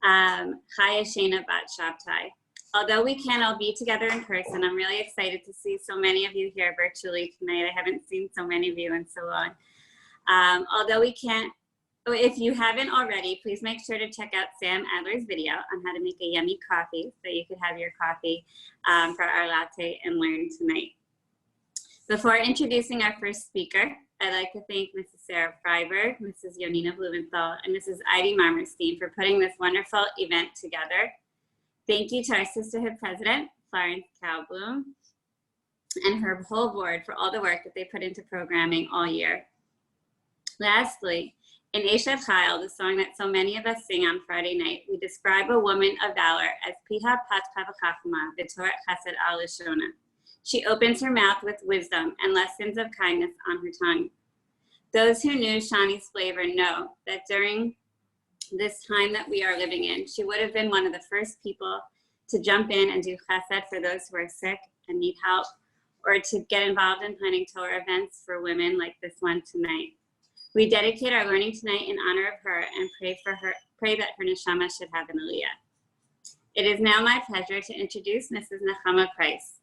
Chaya Shana Bat Shabtai. Although we can't all be together in person, I'm really excited to see so many of you here virtually tonight. I haven't seen so many of you in so long. Although we can't, if you haven't already, please make sure to check out Sam Adler's video on how to make a yummy coffee so you could have your coffee for our latte and learn tonight. Before introducing our first speaker, I'd like to thank Mrs. Sarah Freiberg, Mrs. Yonina Blumenthal, and Mrs. Heidi Marmerstein for putting this wonderful event together. Thank you to our Sisterhood President, Florence Kalblum, and her whole board for all the work that they put into programming all year. Lastly, in Eshet Chayil, the song that so many of us sing on Friday night, we describe a woman of valor as Piha Patcha V'Chachma V'Torat Chesed Al Lishona. She opens her mouth with wisdom and lessons of kindness on her tongue. Those who knew Shani's flavor know that during this time that we are living in, she would have been one of the first people to jump in and do chesed for those who are sick and need help, or to get involved in planning Torah events for women like this one tonight. We dedicate our learning tonight in honor of her and pray that her neshama should have an aliyah. It is now my pleasure to introduce Mrs. Nechama Price.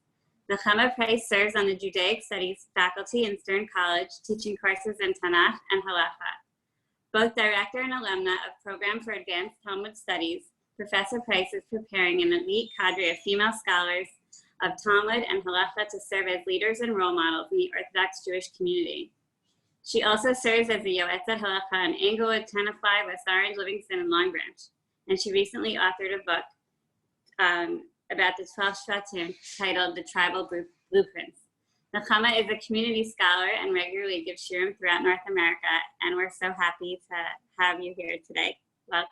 Nechama Price serves on the Judaic Studies faculty in Stern College, teaching courses in Tanakh and Halacha. Both director and alumna of Program for Advanced Talmud Studies, Professor Price is preparing an elite cadre of female scholars of Talmud and Halacha to serve as leaders and role models in the Orthodox Jewish community. She also serves as the Yoetzet Halacha in Englewood, Tenafly, West Orange, Livingston, and Long Branch. And she recently authored a book about the 12 Shvatim titled The Tribal Blueprints. Nechama is a community scholar and regularly gives shiurim throughout North America, and we're so happy to have you here today. Welcome.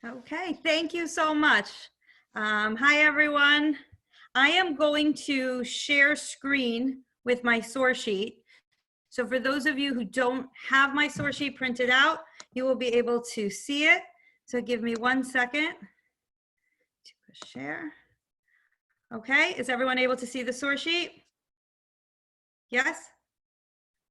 Okay, thank you so much. Hi, everyone. I am going to share screen with my source sheet. So for those of you who don't have my source sheet printed out, you will be able to see it. So give me 1 second to push share. Okay, is everyone able to see the source sheet? Yes?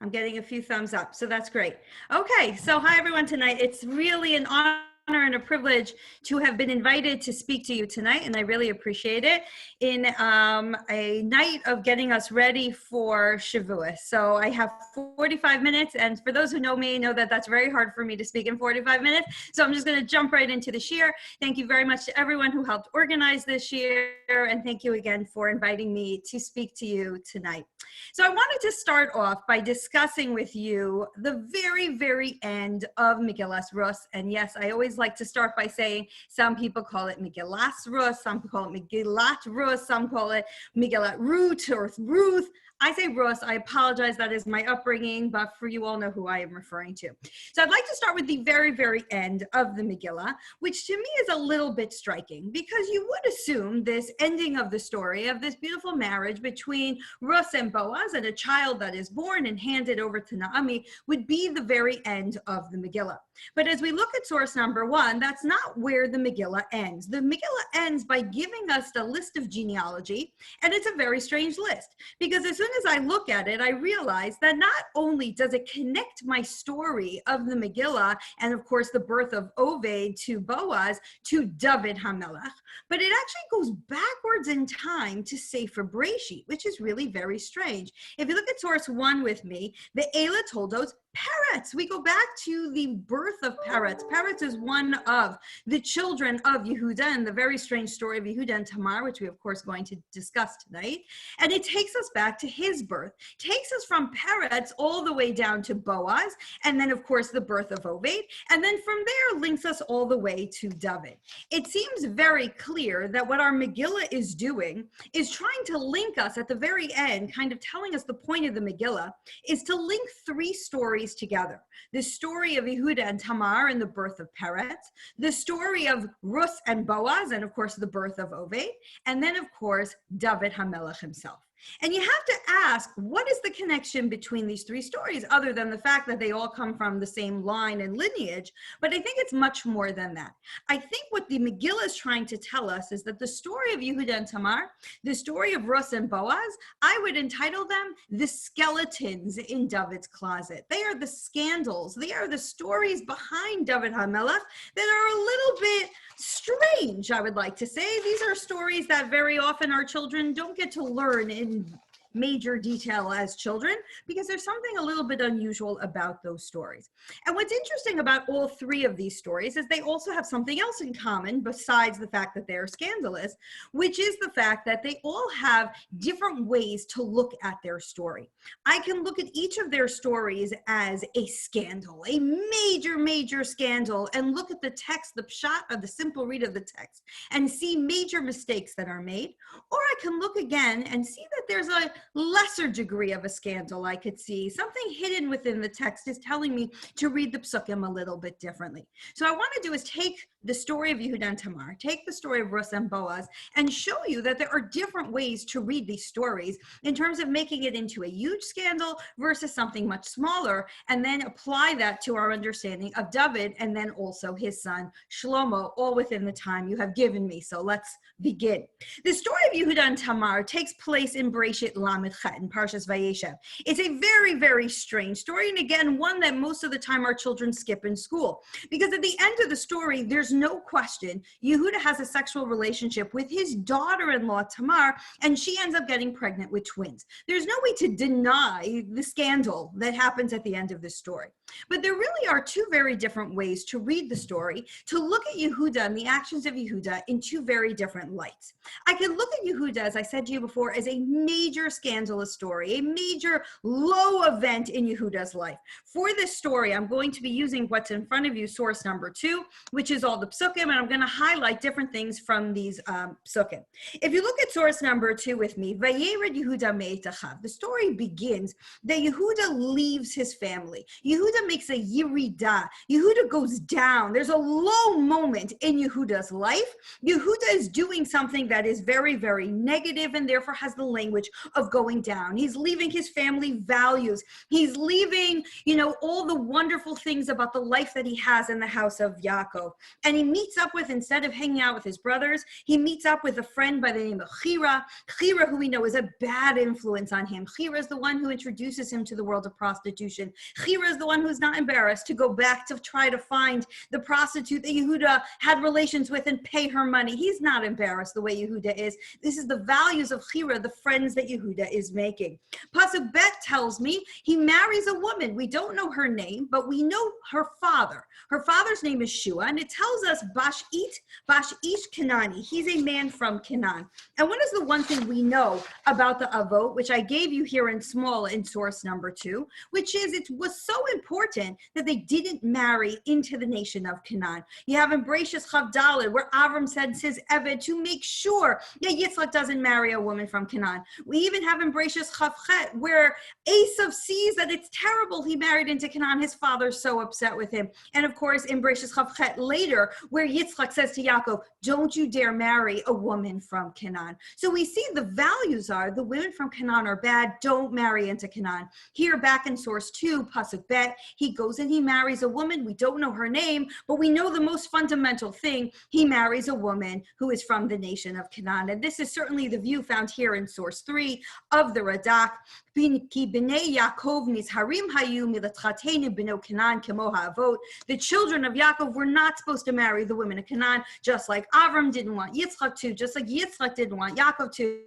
I'm getting a few thumbs up, so that's great. Okay, so hi everyone tonight. It's really an honor and a privilege to have been invited to speak to you tonight, and I really appreciate it, in a night of getting us ready for Shavuos. So I have 45 minutes, and for those who know me, know that that's very hard for me to speak in 45 minutes, so I'm just going to jump right into the shiur. Thank you very much to everyone who helped organize this shiur, and thank you again for inviting me to speak to you tonight. So I wanted to start off by discussing with you the very, very end of Megillas Rus, and yes, I always like to start by saying some people call it Megillas Rus, some call it Megillat Rus, some call it Megillat Ruth or Ruth. I say Rus, I apologize, that is my upbringing, but for you all know who I am referring to. So I'd like to start with the very, very end of the Megillah, which to me is a little bit striking, because you would assume this ending of the story of this beautiful marriage between Rus and Boaz and a child that is born and handed over to Naomi would be the very end of the Megillah. But as we look at source number 1, that's not where the Megillah ends. The Megillah ends by giving us the list of genealogy, and it's a very strange list, because as soon as I look at it, I realize that not only does it connect my story of the Megillah and of course the birth of Oved to Boaz to David HaMelech, but it actually goes backwards in time to Sefer Breshit, which is really very strange. If you look at source 1 with me, the Eila Toldos Peretz. We go back to the birth of Peretz. Peretz is one of the children of Yehuda and the very strange story of Yehuda and Tamar, which we of course going to discuss tonight. And it takes us back to his birth, takes us from Peretz all the way down to Boaz, and then of course the birth of Oved, and then from there links us all the way to David. It seems very clear that what our Megillah is doing is trying to link us at the very end, kind of telling us the point of the Megillah, is to link 3 stories together. The story of Yehuda and Tamar and the birth of Peretz, the story of Rus and Boaz, and of course the birth of Oved, and then of course David HaMelech himself. And you have to ask, what is the connection between these three stories, other than the fact that they all come from the same line and lineage? But I think it's much more than that. I think what the Megillah is trying to tell us is that the story of Yehuda and Tamar, the story of Ruth and Boaz, I would entitle them the skeletons in David's closet. They are the scandals. They are the stories behind David HaMelech that are a little bit strange, I would like to say. These are stories that very often our children don't get to learn in major detail as children, because there's something a little bit unusual about those stories. And what's interesting about all three of these stories is they also have something else in common besides the fact that they're scandalous, which is the fact that they all have different ways to look at their story. I can look at each of their stories as a scandal, a major, major scandal, and look at the text, the pshat, or the simple read of the text, and see major mistakes that are made. Or I can look again and see that there's a lesser degree of a scandal. I could see something hidden within the text is telling me to read the psukim a little bit differently. So what I want to do is take the story of Yehuda and Tamar, take the story of Ruth and Boaz, and show you that there are different ways to read these stories in terms of making it into a huge scandal versus something much smaller, and then apply that to our understanding of David and then also his son Shlomo, all within the time you have given me. So let's begin. The story of Yehuda and Tamar takes place in Bereshit Lamed Chet in Parshas Vayeshev. It's a very, very strange story, and again, one that most of the time our children skip in school, because at the end of the story, there's no question Yehuda has a sexual relationship with his daughter-in-law Tamar, and she ends up getting pregnant with twins. There's no way to deny the scandal that happens at the end of this story. But there really are two very different ways to read the story, to look at Yehuda and the actions of Yehuda in two very different lights. I can look at Yehuda, as I said to you before, as a major scandalous story, a major low event in Yehuda's life. For this story, I'm going to be using what's in front of you, source number 2, which is all the psukim, and I'm going to highlight different things from these psukim. If you look at source number 2 with me, Vayered Yehuda me'et achav, the story begins that Yehuda leaves his family. Yehuda makes a yirida. Yehuda goes down. There's a low moment in Yehuda's life. Yehuda is doing something that is very, very negative, and therefore has the language of going down. He's leaving his family values. He's leaving, all the wonderful things about the life that he has in the house of Yaakov. And he meets up with, instead of hanging out with his brothers, he meets up with a friend by the name of Chira. Chira, who we know is a bad influence on him. Chira is the one who introduces him to the world of prostitution. Chira is the one who's not embarrassed to go back to try to find the prostitute that Yehuda had relations with and pay her money. He's not embarrassed the way Yehuda is. This is the values of Chira, the friends that Yehuda is making. Pasuk Bet tells me he marries a woman. We don't know her name, but we know her father. Her father's name is Shua, and it tells us Bash Ish Kenani. He's a man from Canaan. And what is the one thing we know about the Avot, which I gave you here in small in source number 2, which is it was so important that they didn't marry into the nation of Canaan. You have in Bereshis Chav Daled, where Avram sends his Eved to make sure that Yitzchak doesn't marry a woman from Canaan. We even have in Bereshis Chav Chet, where Esav sees that it's terrible he married into Canaan. His father's so upset with him. And of course, in Bereshis Chav Chet later, where Yitzchak says to Yaakov, don't you dare marry a woman from Canaan. So we see the values are, the women from Canaan are bad, don't marry into Canaan. Here back in source 2, Pasuk Bet, he goes and he marries a woman. We don't know her name, but we know the most fundamental thing. He marries a woman who is from the nation of Canaan. And this is certainly the view found here in source 3 of the Radak. The children of Yaakov were not supposed to marry the women of Canaan, just like Avram didn't want Yitzchak to, just like Yitzchak didn't want Yaakov to.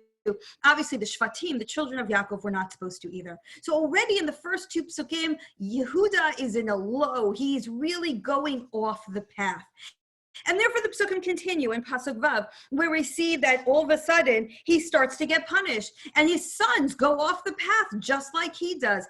Obviously, the Shvatim, the children of Yaakov, were not supposed to either. So already in the first 2 psukim, Yehuda is in a low. He's really going off the path. And therefore the psukim continue in Pasuk Vav, where we see that all of a sudden he starts to get punished, and his sons go off the path just like he does.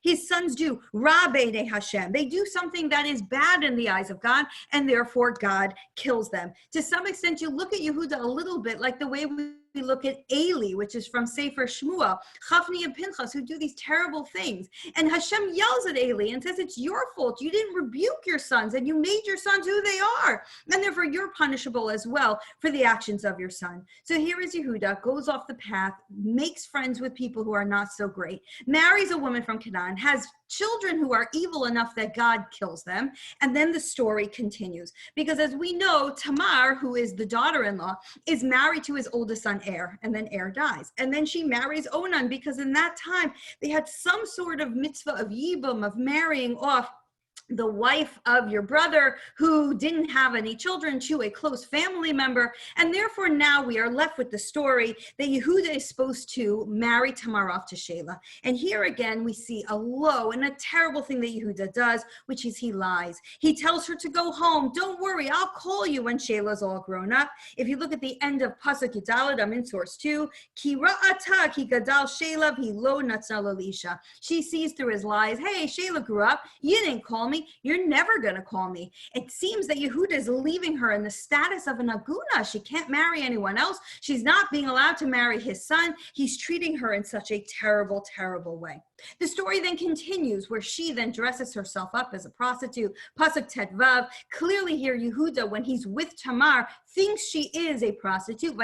His sons do Ra B'nei Hashem. They do something that is bad in the eyes of God, and therefore God kills them. To some extent, you look at Yehuda a little bit like the way we we look at Eli, which is from Sefer Shmuel, Chafni and Pinchas, who do these terrible things. And Hashem yells at Eli and says, it's your fault. You didn't rebuke your sons, and you made your sons who they are. And therefore, you're punishable as well for the actions of your son. So here is Yehuda, goes off the path, makes friends with people who are not so great, marries a woman from Canaan, has children who are evil enough that God kills them. And then the story continues. Because as we know, Tamar, who is the daughter-in-law, is married to his oldest son, Er, and then Er dies. And then she marries Onan, because in that time, they had some sort of mitzvah of yibum, of marrying off the wife of your brother who didn't have any children to a close family member. And therefore now we are left with the story that Yehuda is supposed to marry Tamar off to Shelah. And here again, we see a low and a terrible thing that Yehuda does, which is he lies. He tells her to go home. Don't worry, I'll call you when Shelah's all grown up. If you look at the end of Pasuk Yudalad, I'm in source 2, Ki ra'ata ki gadal Shelah hi lo natzal Elisha. She sees through his lies, hey, Shelah grew up, you didn't call me. You're never going to call me. It seems that Yehuda is leaving her in the status of an aguna. She can't marry anyone else. She's not being allowed to marry his son. He's treating her in such a terrible, terrible way. The story then continues where she then dresses herself up as a prostitute. Pasuk Tetvav, clearly here Yehuda, when he's with Tamar, thinks she is a prostitute.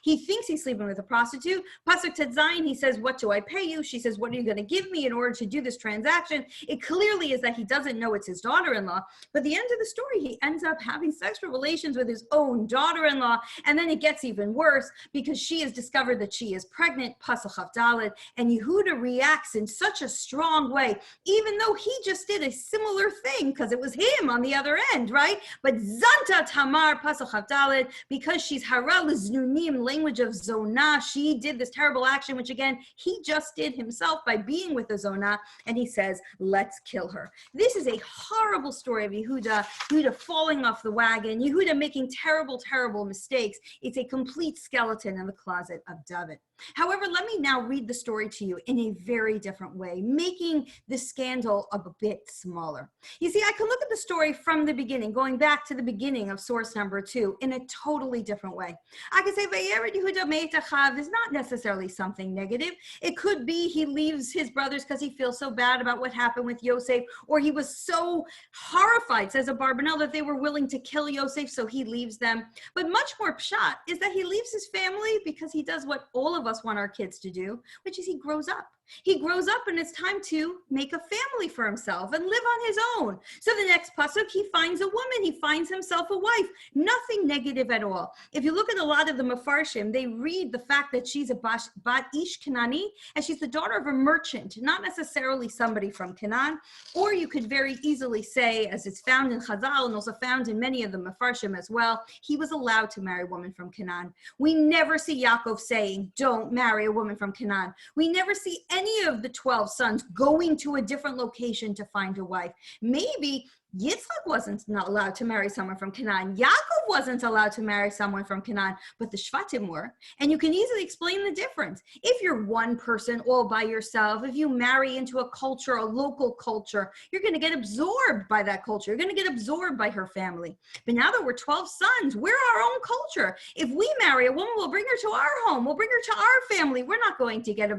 He thinks he's sleeping with a prostitute. Pasuk Tetzayin, he says, what do I pay you? She says, what are you going to give me in order to do this transaction? It clearly is that he doesn't know it's his daughter-in-law. But the end of the story, he ends up having sexual relations with his own daughter-in-law. And then it gets even worse because she has discovered that she is pregnant, Pasuk Chavdalid, and Yehuda reacts in such a strong way, even though he just did a similar thing because it was him on the other end, right? But Zanta Tamar Pasuk Chavdalid, because she's Hara L'Znunim, language of Zonah, she did this terrible action, which again, he just did himself by being with the Zonah, and he says, let's kill her. This is a horrible story of Yehuda, Yehuda falling off the wagon, Yehuda making terrible, terrible mistakes. It's a complete skeleton in the closet of David. However, let me now read the story to you in a very different way, making the scandal a bit smaller. You see, I can look at the story from the beginning, going back to the beginning of source number 2 in a totally different way. I can say, Vayered Yehuda me'et achav is not necessarily something negative. It could be he leaves his brothers because he feels so bad about what happened with Yosef, or he was so horrified, says a Barbanel, that they were willing to kill Yosef, so he leaves them. But much more pshat is that he leaves his family because he does what all of us want our kids to do, which is he grows up. He grows up and it's time to make a family for himself and live on his own. So the next pasuk, he finds a woman, he finds himself a wife. Nothing negative at all. If you look at a lot of the Mefarshim, they read the fact that she's a bat ish Kanani, and she's the daughter of a merchant, not necessarily somebody from Canaan. Or you could very easily say, as it's found in Chazal and also found in many of the Mefarshim as well, he was allowed to marry a woman from Canaan. We never see Yaakov saying, don't marry a woman from Canaan. We never see any of the 12 sons going to a different location to find a wife. Maybe Yitzchak wasn't not allowed to marry someone from Canaan. Yaakov wasn't allowed to marry someone from Canaan, but the Shvatim were. And you can easily explain the difference. If you're one person all by yourself, if you marry into a culture, a local culture, you're going to get absorbed by that culture. You're going to get absorbed by her family. But now that we're 12 sons, we're our own culture. If we marry a woman, we'll bring her to our home. We'll bring her to our family. We're not going to get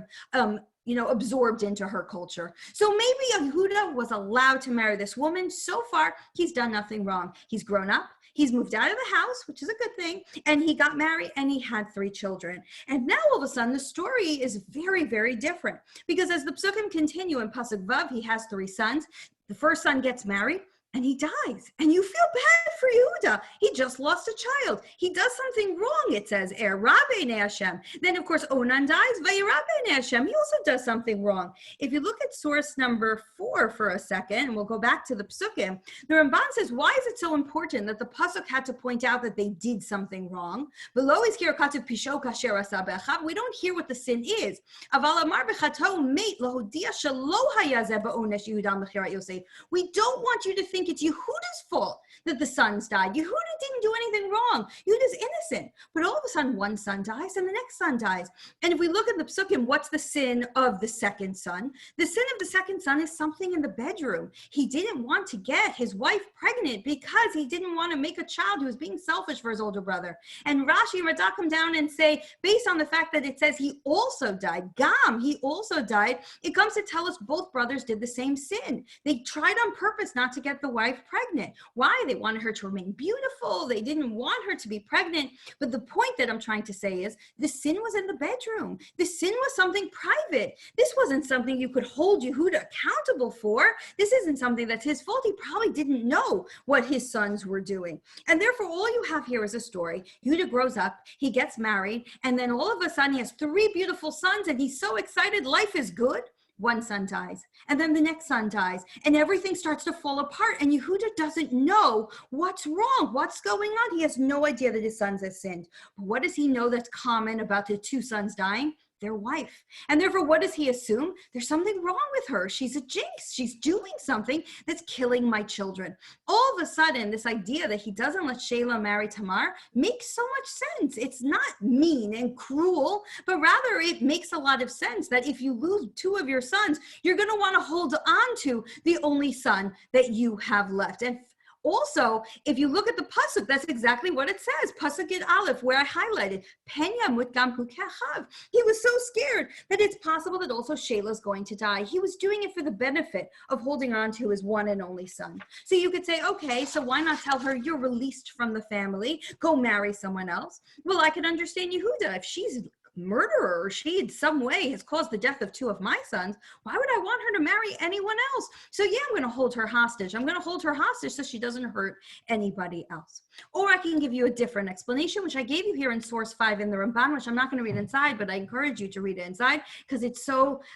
absorbed into her culture. So maybe Yehuda was allowed to marry this woman. So far, he's done nothing wrong. He's grown up. He's moved out of the house, which is a good thing. And he got married and he had 3 children. And now all of a sudden, the story is very, very different. Because as the psukim continue in Pasuk Vav, he has 3 sons. The first son gets married and he dies. And you feel bad for Yehuda. He just lost a child. He does something wrong, it says, Er Rabbe Ne Hashem. Then, of course, Onan dies, Vayirabbe Ne Hashem. He also does something wrong. If you look at source number 4 for a second, and we'll go back to the Psukim, the Ramban says, why is it so important that the Pasuk had to point out that they did something wrong? Below is here, Katuv Pisho Kasher Asa Be'achav. We don't hear what the sin is. Aval Amar Bechato Meit Lahodia Shelo Haya Ze Ba'onesh Yehuda Mechirat Yosef. We don't want you to think it's Yehuda's fault that the sons died. Yehuda didn't do anything nothing wrong. Yehuda's innocent. But all of a sudden, one son dies and the next son dies. And if we look at the psukim, what's the sin of the second son? The sin of the second son is something in the bedroom. He didn't want to get his wife pregnant because he didn't want to make a child who was being selfish for his older brother. And Rashi and Radak come down and say, based on the fact that it says he also died, he also died, it comes to tell us both brothers did the same sin. They tried on purpose not to get the wife pregnant. Why? They wanted her to remain beautiful. They didn't want her to be pregnant. But the point that I'm trying to say is the sin was in the bedroom. The sin was something private. This wasn't something you could hold Yehuda accountable for. This isn't something that's his fault. He probably didn't know what his sons were doing. And therefore, all you have here is a story. Yehuda grows up, he gets married, and then all of a sudden he has 3 beautiful sons, and he's so excited, life is good. One son dies, and then the next son dies, and everything starts to fall apart, and Yehuda doesn't know what's wrong, what's going on. He has no idea that his sons have sinned. But what does he know that's common about the 2 sons dying? Their wife. And therefore, what does he assume? There's something wrong with her. She's a jinx. She's doing something that's killing my children. All of a sudden, this idea that he doesn't let Sheila marry Tamar makes so much sense. It's not mean and cruel, but rather it makes a lot of sense that if you lose 2 of your sons, you're going to want to hold on to the only son that you have left. And also, if you look at the pasuk, that's exactly what it says. Pasuk in Aleph, where I highlighted, Penya mutgam hu kechav. He was so scared that it's possible that also Sheila's going to die. He was doing it for the benefit of holding on to his one and only son. So you could say, okay, so why not tell her you're released from the family, go marry someone else? Well, I could understand Yehuda. If she's murderer, or she in some way has caused the death of 2 of my sons, why would I want her to marry anyone else? So yeah, I'm going to hold her hostage. I'm going to hold her hostage so she doesn't hurt anybody else. Or I can give you a different explanation, which I gave you here in source 5 in the Ramban, which I'm not going to read inside, but I encourage you to read it inside because it's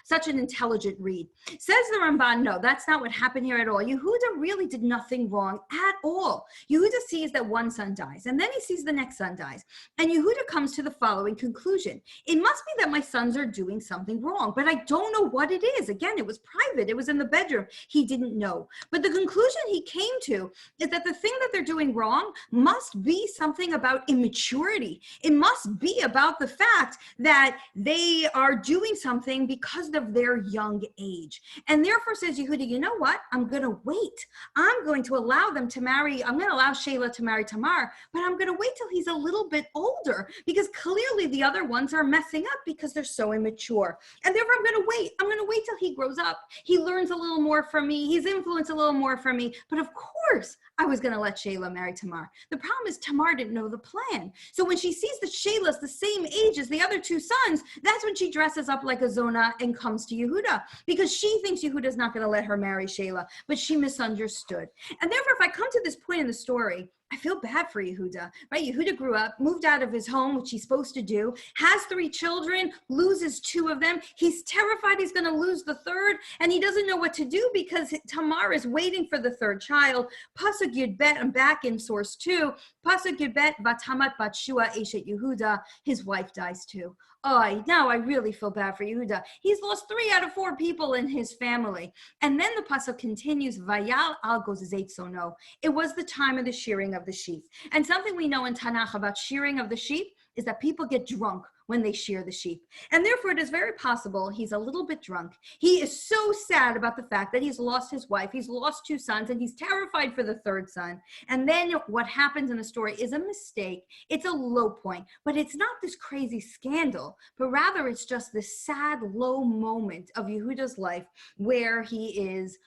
such an intelligent read. Says the Ramban, no, that's not what happened here at all. Yehuda really did nothing wrong at all. Yehuda sees that one son dies, and then he sees the next son dies. And Yehuda comes to the following conclusion. It must be that my sons are doing something wrong, but I don't know what it is. Again, it was private. It was in the bedroom. He didn't know. But the conclusion he came to is that the thing that they're doing wrong must be something about immaturity. It must be about the fact that they are doing something because of their young age. And therefore says Yehuda, you know what? I'm going to wait. I'm going to allow them to marry. I'm going to allow Sheila to marry Tamar, but I'm going to wait till he's a little bit older because clearly the other ones are messing up because they're so immature. And therefore I'm going to wait. I'm going to wait till he grows up. He learns a little more from me. He's influenced a little more from me. But of course, I was going to let Sheila marry Tamar. The problem is Tamar didn't know the plan. So when she sees that Sheila's the same age as the other 2 sons, that's when she dresses up like a Zonah and comes to Yehuda because she thinks Yehuda's not going to let her marry Sheila, but she misunderstood. And therefore, if I come to this point in the story, I feel bad for Yehuda, right? Yehuda grew up, moved out of his home, which he's supposed to do, has 3 children, loses 2 of them. He's terrified he's going to lose the 3rd, and he doesn't know what to do because Tamar is waiting for the 3rd child. Pasuk Yud Bet, I'm back in source 2. Pasuk Yud Bet, Vatamat Bat Shua Eshet Yehuda, his wife dies too. Oh, now I really feel bad for Yehuda. He's lost 3 out of 4 people in his family. And then the pasuk continues, Vayal al Gozzeitzono. It was the time of the shearing of the sheep. And something we know in Tanakh about shearing of the sheep is that people get drunk when they shear the sheep. And therefore, it is very possible he's a little bit drunk. He is so sad about the fact that he's lost his wife, he's lost 2 sons, and he's terrified for the 3rd son. And then what happens in the story is a mistake. It's a low point, but it's not this crazy scandal, but rather it's just this sad, low moment of Yehuda's life where he is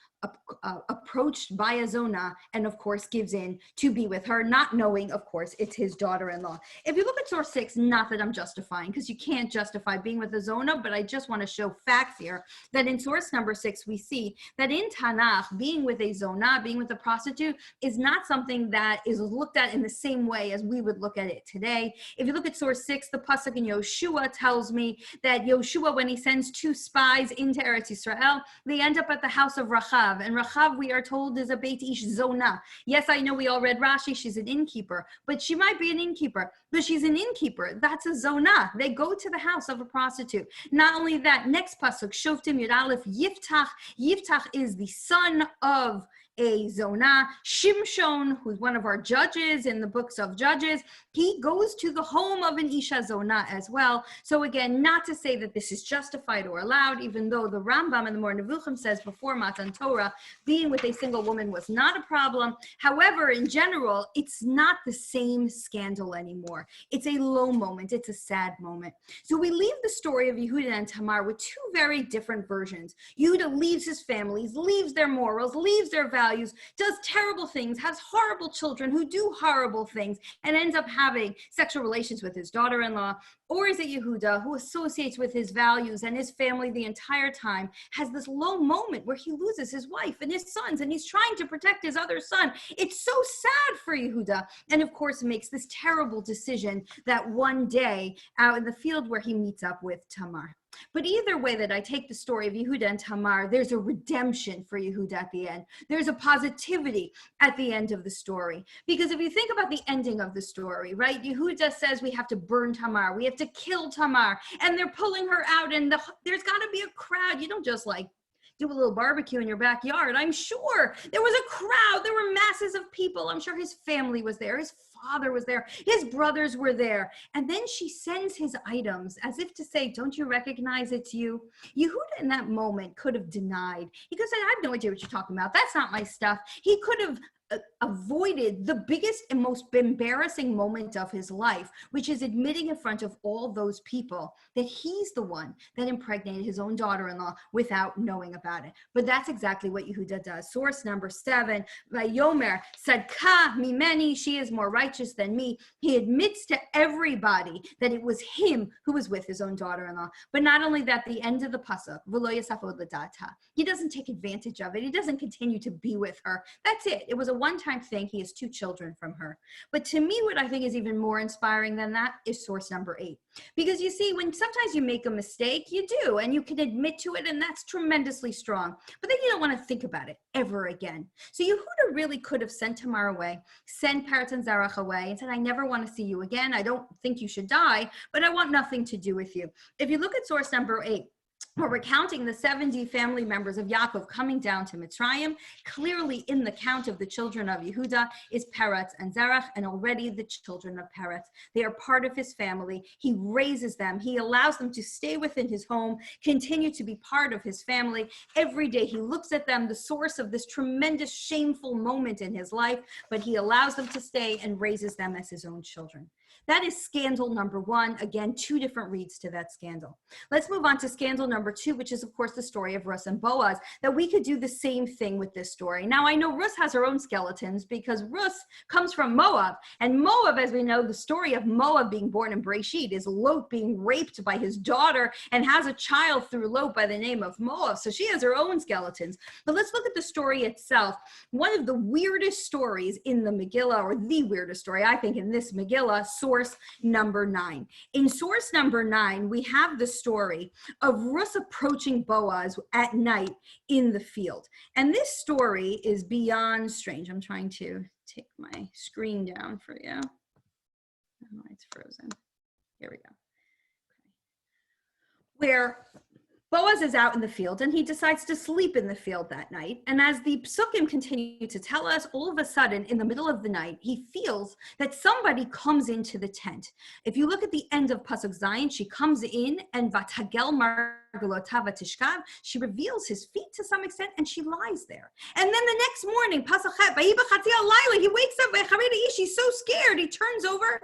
approached by a Zonah and of course gives in to be with her, not knowing of course it's his daughter-in-law. If you look at source 6, not that I'm justifying because you can't justify being with a Zonah, but I just want to show facts here that in source number 6 we see that in Tanakh being with a Zonah, being with a prostitute is not something that is looked at in the same way as we would look at it today. If you look at source 6, the pasuk in Yoshua tells me that Yoshua, when he sends 2 spies into Eretz Yisrael, they end up at the house of Rachav. And Rachav, we are told, is a Beit Ish Zonah. Yes, I know we all read Rashi, she's an innkeeper, but she might be an innkeeper, but she's an innkeeper. That's a Zonah. They go to the house of a prostitute. Not only that, next pasuk, Shoftim Yud Aleph, Yiftach. Yiftach is the son of a Zonah. Shimshon, who's one of our judges in the books of Judges, he goes to the home of an Isha Zonah as well. So again, not to say that this is justified or allowed, even though the Rambam in the Moreh Nevuchim says before Matan Torah, being with a single woman was not a problem. However, in general, it's not the same scandal anymore. It's a low moment. It's a sad moment. So we leave the story of Yehuda and Tamar with two very different versions. Yehuda leaves his families, leaves their morals, leaves their values, does terrible things, has horrible children who do horrible things, and ends up having sexual relations with his daughter-in-law. Or is it Yehuda, who associates with his values and his family the entire time, has this low moment where he loses his wife and his sons, and he's trying to protect his other son. It's so sad for Yehuda. And of course, makes this terrible decision that one day out in the field where he meets up with Tamar. But either way that I take the story of Yehuda and Tamar, there's a redemption for Yehuda at the end. There's a positivity at the end of the story. Because if you think about the ending of the story, right? Yehuda says we have to burn Tamar. We have to kill Tamar. And they're pulling her out, and there's got to be a crowd. You don't just like do a little barbecue in your backyard. I'm sure there was a crowd. There were masses of people. I'm sure his family was there. His father was there. His brothers were there. And then she sends his items as if to say, don't you recognize it's you? Yehuda in that moment could have denied. He could have said, I have no idea what you're talking about. That's not my stuff. He could have avoided the biggest and most embarrassing moment of his life, which is admitting in front of all those people that he's the one that impregnated his own daughter-in-law without knowing about it. But that's exactly what Yehuda does. Source number 7, Vayomer Sadka Mimeni, she is more righteous than me. He admits to everybody that it was him who was with his own daughter-in-law. But not only that, the end of the pasuk, V'lo yasafod l'data, he doesn't take advantage of it. He doesn't continue to be with her. That's it. It was a one-time thing. He has 2 children from her. But to me, what I think is even more inspiring than that is source number 8. Because you see, when sometimes you make a mistake, you do, and you can admit to it, and that's tremendously strong. But then you don't want to think about it ever again. So Yehuda really could have sent Tamar away, sent Peretz and Zarach away, and said, I never want to see you again. I don't think you should die, but I want nothing to do with you. If you look at source number 8, we're recounting the 70 family members of Yaakov coming down to Mitzrayim. Clearly in the count of the children of Yehuda is Peretz and Zerach, and already the children of Peretz. They are part of his family. He raises them. He allows them to stay within his home, continue to be part of his family. Every day he looks at them, the source of this tremendous shameful moment in his life, but he allows them to stay and raises them as his own children. That is scandal number 1. Again, 2 different reads to that scandal. Let's move on to scandal number 2, which is, of course, the story of Ruth and Boaz, that we could do the same thing with this story. Now, I know Ruth has her own skeletons because Ruth comes from Moab. And Moab, as we know, the story of Moab being born in Breshit is Lot being raped by his daughter and has a child through Lot by the name of Moab. So she has her own skeletons. But let's look at the story itself. One of the weirdest stories in the Megillah, or the weirdest story, I think, in this Megillah, source number 9. In source number 9, we have the story of Ruth approaching Boaz at night in the field. And this story is beyond strange. I'm trying to take my screen down for you. Oh, it's frozen. Here we go. Okay. Where Boaz is out in the field and he decides to sleep in the field that night. And as the psukim continue to tell us, all of a sudden in the middle of the night, he feels that somebody comes into the tent. If you look at the end of Pasuk Zayin, she comes in and Vatagel Margalotav Tishkav, she reveals his feet to some extent and she lies there. And then the next morning, Pasuk Chet, he wakes up, she's so scared, he turns over.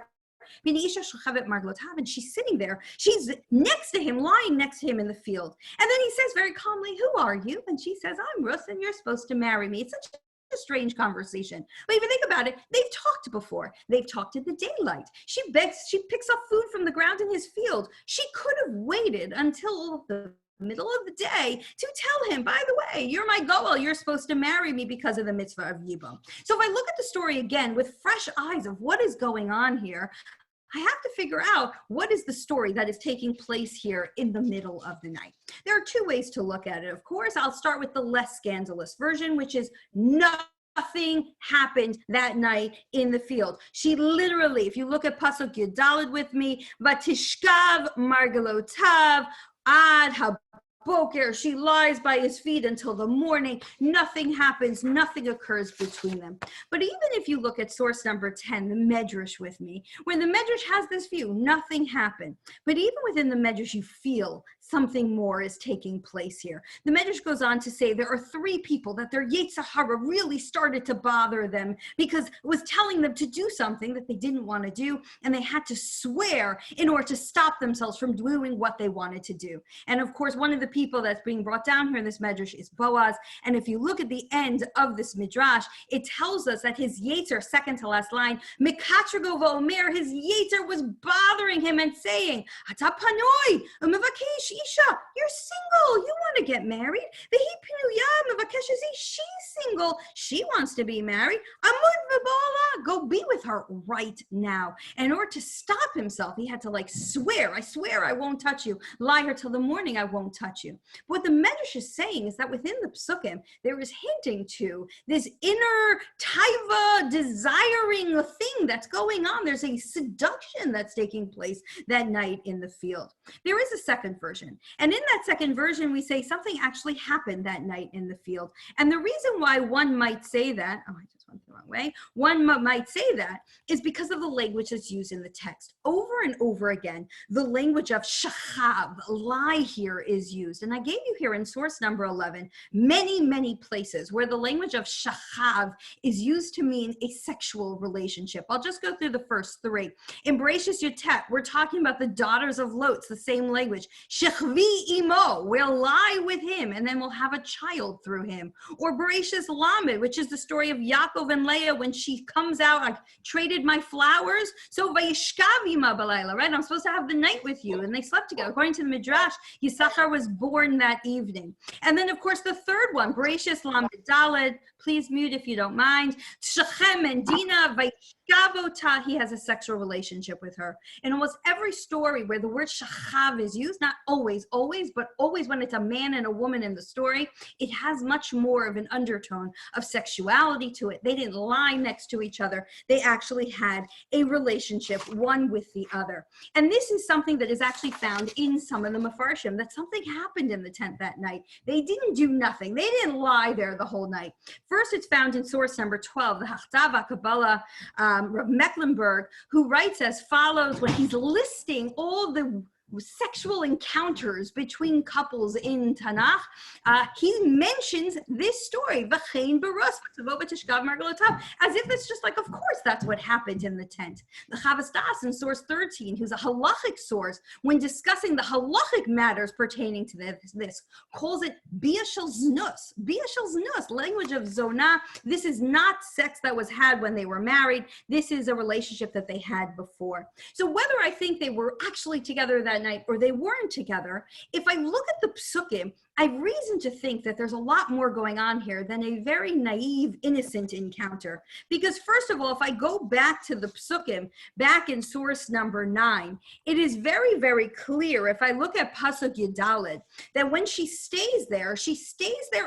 And she's sitting there. She's next to him, lying next to him in the field. And then he says very calmly, who are you? And she says, I'm Ruth, and you're supposed to marry me. It's such a strange conversation. But if you think about it, they've talked before. They've talked in the daylight. She picks up food from the ground in his field. She could have waited until the middle of the day to tell him, by the way, you're my goel, you're supposed to marry me because of the mitzvah of Yibam. So if I look at the story again with fresh eyes of what is going on here, I have to figure out what is the story that is taking place here in the middle of the night. There are 2 ways to look at it. Of course, I'll start with the less scandalous version, which is nothing happened that night in the field. She literally, if you look at Pasuk Yudalid with me, Vatishkav Margalotav Ad Boker, she lies by his feet until the morning. Nothing happens, nothing occurs between them. But even if you look at source number 10, the Medrash with me, where the Medrash has this view, nothing happened. But even within the Medrash, you feel something more is taking place here. The Medrash goes on to say there are 3 people that their Yetzer Hara really started to bother them because it was telling them to do something that they didn't want to do, and they had to swear in order to stop themselves from doing what they wanted to do. And of course, one of the people that's being brought down here in this Medrash is Boaz. And if you look at the end of this Midrash, it tells us that his Yetzer, second to last line, Mekatrago v'omer, his Yetzer was bothering him and saying, Ata panoi, umevakesh isha, you're single, you want to get married. Vehi pinuya, mevakesh izi, she's single, she wants to be married. Amud v'bala, go be with her right now. And in order to stop himself, he had to swear, I swear I won't touch you. Lie her till the morning, I won't touch you. What the Medrash is saying is that within the Psukim, there is hinting to this inner taiva desiring thing that's going on. There's a seduction that's taking place that night in the field. There is a second version. And in that second version, we say something actually happened that night in the field. And the reason why one might say that, oh, I just went the wrong way. One might say that is because of the language that's used in the text. Over and over again, the language of shachav, lie here is used. And I gave you here in source number 11, many, many places where the language of shachav is used to mean a sexual relationship. I'll just go through the first 3. In Bereshis Yutet, we're talking about the daughters of Lot, it's the same language. Shechvi imo, we'll lie with him, and then we'll have a child through him. Or Bereshis Lamed, which is the story of Yaakov and Leah when she comes out, I traded my flowers, so vayishkav ima balayla, right? I'm supposed to have the night with you, and they slept together. According to the Midrash, Yisachar was born that evening. And then, of course, the third one, Bereshis Lamed Daled, please mute if you don't mind. Shechem and Dinah, vayishkavota, he has a sexual relationship with her. In almost every story where the word shachav is used, not always, but always when it's a man and a woman in the story, it has much more of an undertone of sexuality to it. They didn't lie next to each other. They actually had a relationship, one with the other. And this is something that is actually found in some of the Mefarshim, that something happened in the tent that night. They didn't do nothing. They didn't lie there the whole night. First, it's found in source number 12, the Hachtava Kabbalah, Rav Mecklenburg, who writes as follows when he's listing all the sexual encounters between couples in Tanakh. He mentions this story, V'chein Barus, as if it's just of course, that's what happened in the tent. The Chavas Das in source 13, who's a halachic source, when discussing the halachic matters pertaining to this calls it Bia Shel Znus. Bia Shel Znus, language of Zonah. This is not sex that was had when they were married. This is a relationship that they had before. So whether I think they were actually together that night or they weren't together, if I look at the Psukim, I have reason to think that there's a lot more going on here than a very naive, innocent encounter. Because first of all, if I go back to the Psukim, back in source number 9, it is very, very clear, if I look at Pasuk Yudalid, that when she stays there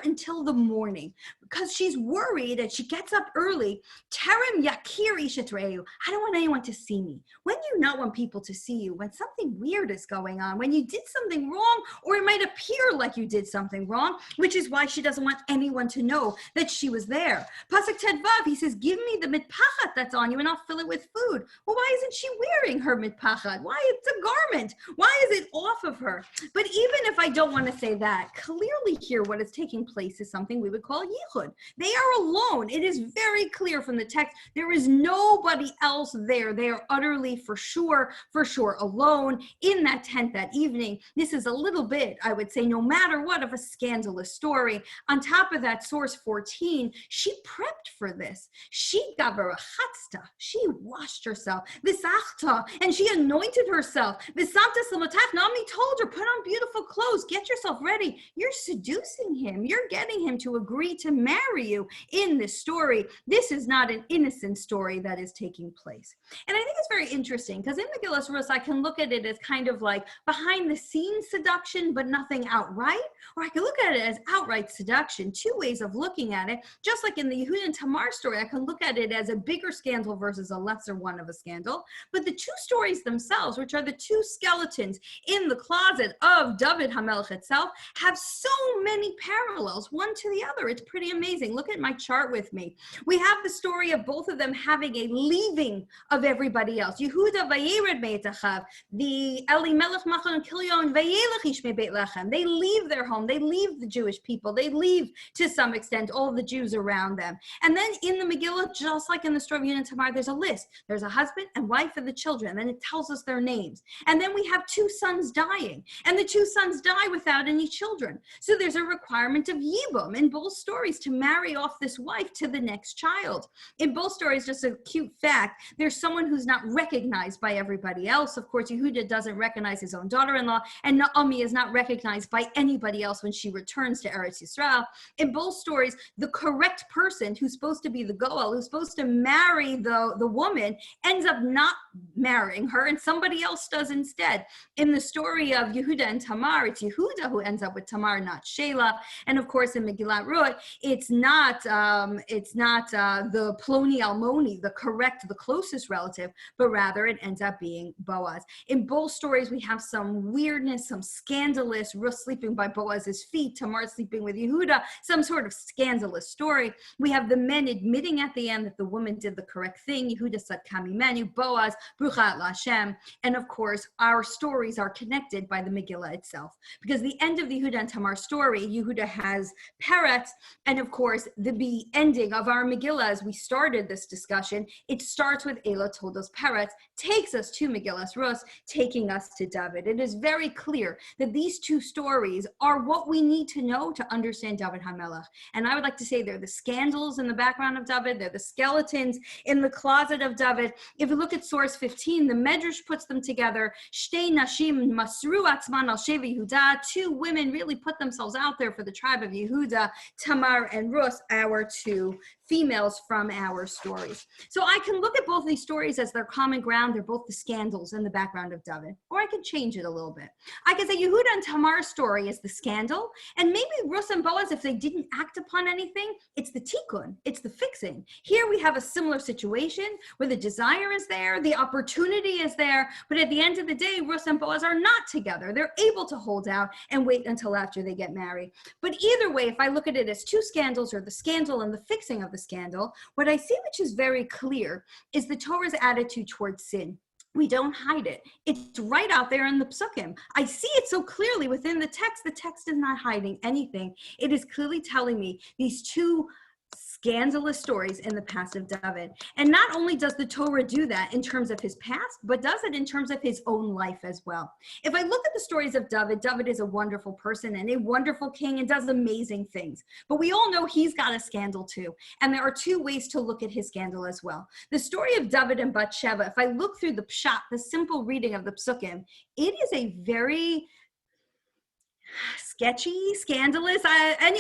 until the morning, because she's worried and she gets up early. Terem yakir ishatreu. I don't want anyone to see me. When do you not want people to see you? When something weird is going on, when you did something wrong, or it might appear like you did something wrong, which is why she doesn't want anyone to know that she was there. Pasuk Tedvav, he says, give me the mitpachat that's on you and I'll fill it with food. Well, why isn't she wearing her mitpachat? Why? It's a garment. Why is it off of her? But even if I don't want to say that, clearly here what is taking place is something we would call yichud. They are alone. It is very clear from the text. There is nobody else there. They are utterly for sure alone in that tent that evening. This is a little bit, I would say, no matter what, of a scandalous story. On top of that, source 14, she prepped for this. She gavarachatzta. She washed herself. Visachta, and she anointed herself. Visamta samatach. Naomi told her, put on beautiful clothes. Get yourself ready. You're seducing him. You're getting him to agree to marry you in this story. This is not an innocent story that is taking place. And I think it's very interesting because in Megillas Rus, I can look at it as kind of like behind the scenes seduction, but nothing outright. or I can look at it as outright seduction. Two ways of looking at it. Just like in the Yehuda and Tamar story, I can look at it as a bigger scandal versus a lesser one of a scandal. But the two stories themselves, which are the two skeletons in the closet of David HaMelech itself, have so many parallels, one to the other. It's pretty amazing. Look at my chart with me. We have the story of both of them having a leaving of everybody else. Yehuda vayered me'etachav, the Elimelech Machon Kilion vayelech ish me'beit lechem. They leave their home. They leave the Jewish people. They leave, to some extent, all the Jews around them. And then in the Megillah, just like in the story of Yun and Tamar, there's a list. There's a husband and wife and the children. And then it tells us their names. And then we have two sons dying. And the two sons die without any children. So there's a requirement of yibum in both stories to marry off this wife to the next child. In both stories, just a cute fact, there's someone who's not recognized by everybody else. Of course, Yehuda doesn't recognize his own daughter-in-law, and Naomi is not recognized by anybody else when she returns to Eretz Yisrael. In both stories, the correct person who's supposed to be the Goel, who's supposed to marry the woman, ends up not marrying her, and somebody else does instead. In the story of Yehuda and Tamar, it's Yehuda who ends up with Tamar, not Shelah. And of course, in Megillat Ruth, it's not the Ploni Almoni, the closest relative, but rather it ends up being Boaz. In both stories, we have some weirdness, some scandalous, Ruth sleeping by Boaz's feet, Tamar sleeping with Yehuda, some sort of scandalous story. We have the men admitting at the end that the woman did the correct thing. Yehuda said, Kamimenu, Boaz, Bruchat Lashem. And of course, our stories are connected by the Megillah itself. Because the end of the Yehuda and Tamar story, Yehuda has Peretz, and of course, the ending of our Megillah, as we started this discussion, it starts with Eila Toldos Peretz, takes us to Megillas Rus, taking us to David. It is very clear that these two stories are what we need to know to understand David HaMelech. And I would like to say they're the scandals in the background of David, they're the skeletons in the closet of David. If you look at source 15, the Medrash puts them together. Shtei nashim masru atzman al sheva Yehuda. Two women really put themselves out there for the tribe of Yehuda, Tamar and Rus, our two females from our stories. So I can look at both of these stories as their common ground. They're both the scandals in the background of David. Or I can change it a little bit. I can say Yehuda and Tamar's story is the scandal, and maybe Rus and Boaz, if they didn't act upon anything, it's the tikkun, it's the fixing. Here we have a similar situation where the desire is there, the opportunity is there, but at the end of the day, Rus and Boaz are not together. They're able to hold out and wait until after they get married. But either way, if I look at it as two scandals, or the scandal and the fixing of the scandal, what I see, which is very clear, is the Torah's attitude towards sin. We don't hide it. It's right out there in the psukim. I see it so clearly within the text. The text is not hiding anything. It is clearly telling me these two scandalous stories in the past of David. And not only does the Torah do that in terms of his past, but does it in terms of his own life as well. If I look at the stories of David, David is a wonderful person and a wonderful king and does amazing things. But we all know he's got a scandal too. And there are two ways to look at his scandal as well. The story of David and Bathsheba, if I look through the pshat, the simple reading of the psukim, it is a very sketchy, scandalous,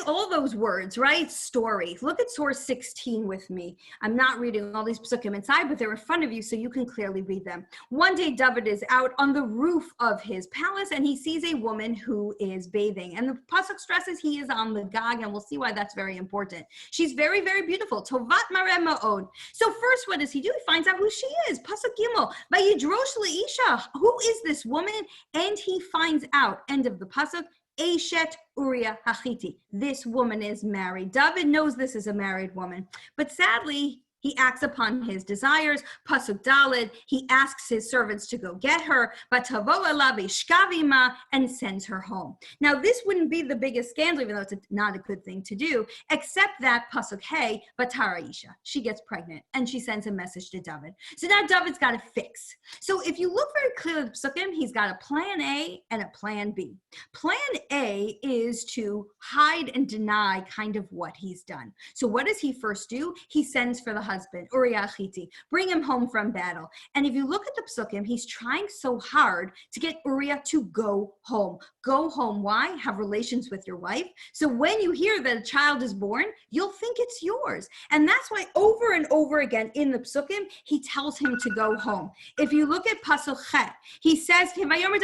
all those words, right? Story. Look at source 16 with me. I'm not reading all these psukim inside, but they're in front of you so you can clearly read them. One day, David is out on the roof of his palace and he sees a woman who is bathing. And the pasuk stresses he is on the gag, and we'll see why that's very important. She's very, very beautiful. Tovat mareh ma'od. So first, what does he do? He finds out who she is. Pasuk gimel. Vayidrosh leisha. Who is this woman? And he finds out. End of the pasuk. Eshet Uriah Hachiti. This woman is married. David knows this is a married woman, but sadly, he acts upon his desires. Pasuk Daled, he asks his servants to go get her, Vatavo elav ishkavima, and sends her home. Now, this wouldn't be the biggest scandal, even though it's not a good thing to do, except that Pasuk Hey, Vatara Isha, she gets pregnant, and she sends a message to David. So now David's got to fix. So if you look very clearly at the Psukim, he's got a plan A and a plan B. Plan A is to hide and deny kind of what he's done. So what does he first do? He sends for the husband, Uriah Hachiti, bring him home from battle. And if you look at the psukim, he's trying so hard to get Uriah to go home. Go home. Why? Have relations with your wife. So when you hear that a child is born, you'll think it's yours. And that's why over and over again in the psukim, he tells him to go home. If you look at Pasuk Chet, he says to him, please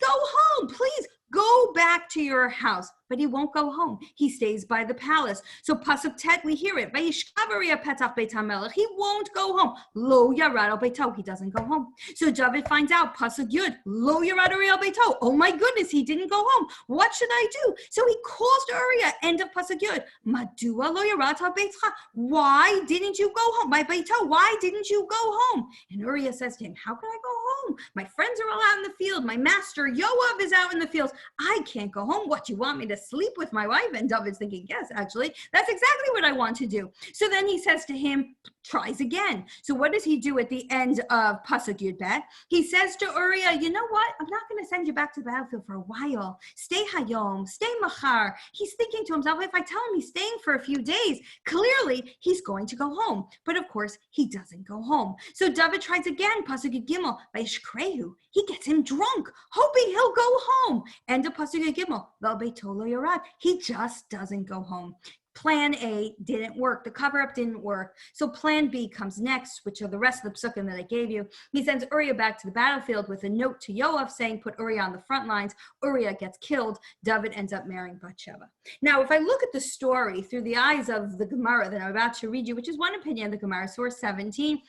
go home. Please go back to your house. But he won't go home. He stays by the palace. So Pasuk Tet, we hear it. He won't go home. Lo yarad al beito. He doesn't go home. So David finds out, Pasuk Yud, Lo yarad al beito. Oh my goodness, he didn't go home. What should I do? So he calls to Uriah, end of Pasuk Yud. Madua lo yarad al beitcha. Why didn't you go home? My beito, why didn't you go home? And Uriah says to him, how can I go home? My friends are all out in the field. My master Yoav is out in the fields. I can't go home. What, you want me to sleep with my wife? And David's thinking, yes, actually, that's exactly what I want to do. So then he says to him, tries again. So what does he do at the end of Pasuk Yud Bet? He says to Uriah, you know what? I'm not going to send you back to the battlefield for a while. Stay hayom, stay machar. He's thinking to himself, if I tell him he's staying for a few days, clearly he's going to go home. But of course, he doesn't go home. So David tries again, Pasuk Yud Gimel, Vayishkrehu. He gets him drunk, hoping he'll go home. End of Pasuk Yud Gimel, Vel beito lo yarad. He just doesn't go home. Plan A didn't work. The cover-up didn't work. So plan B comes next, which are the rest of the psukim that I gave you. He sends Uriah back to the battlefield with a note to Yoav saying, put Uriah on the front lines. Uriah gets killed. David ends up marrying Bathsheba. Now, if I look at the story through the eyes of the Gemara that I'm about to read you, which is one opinion of the Gemara, source 17,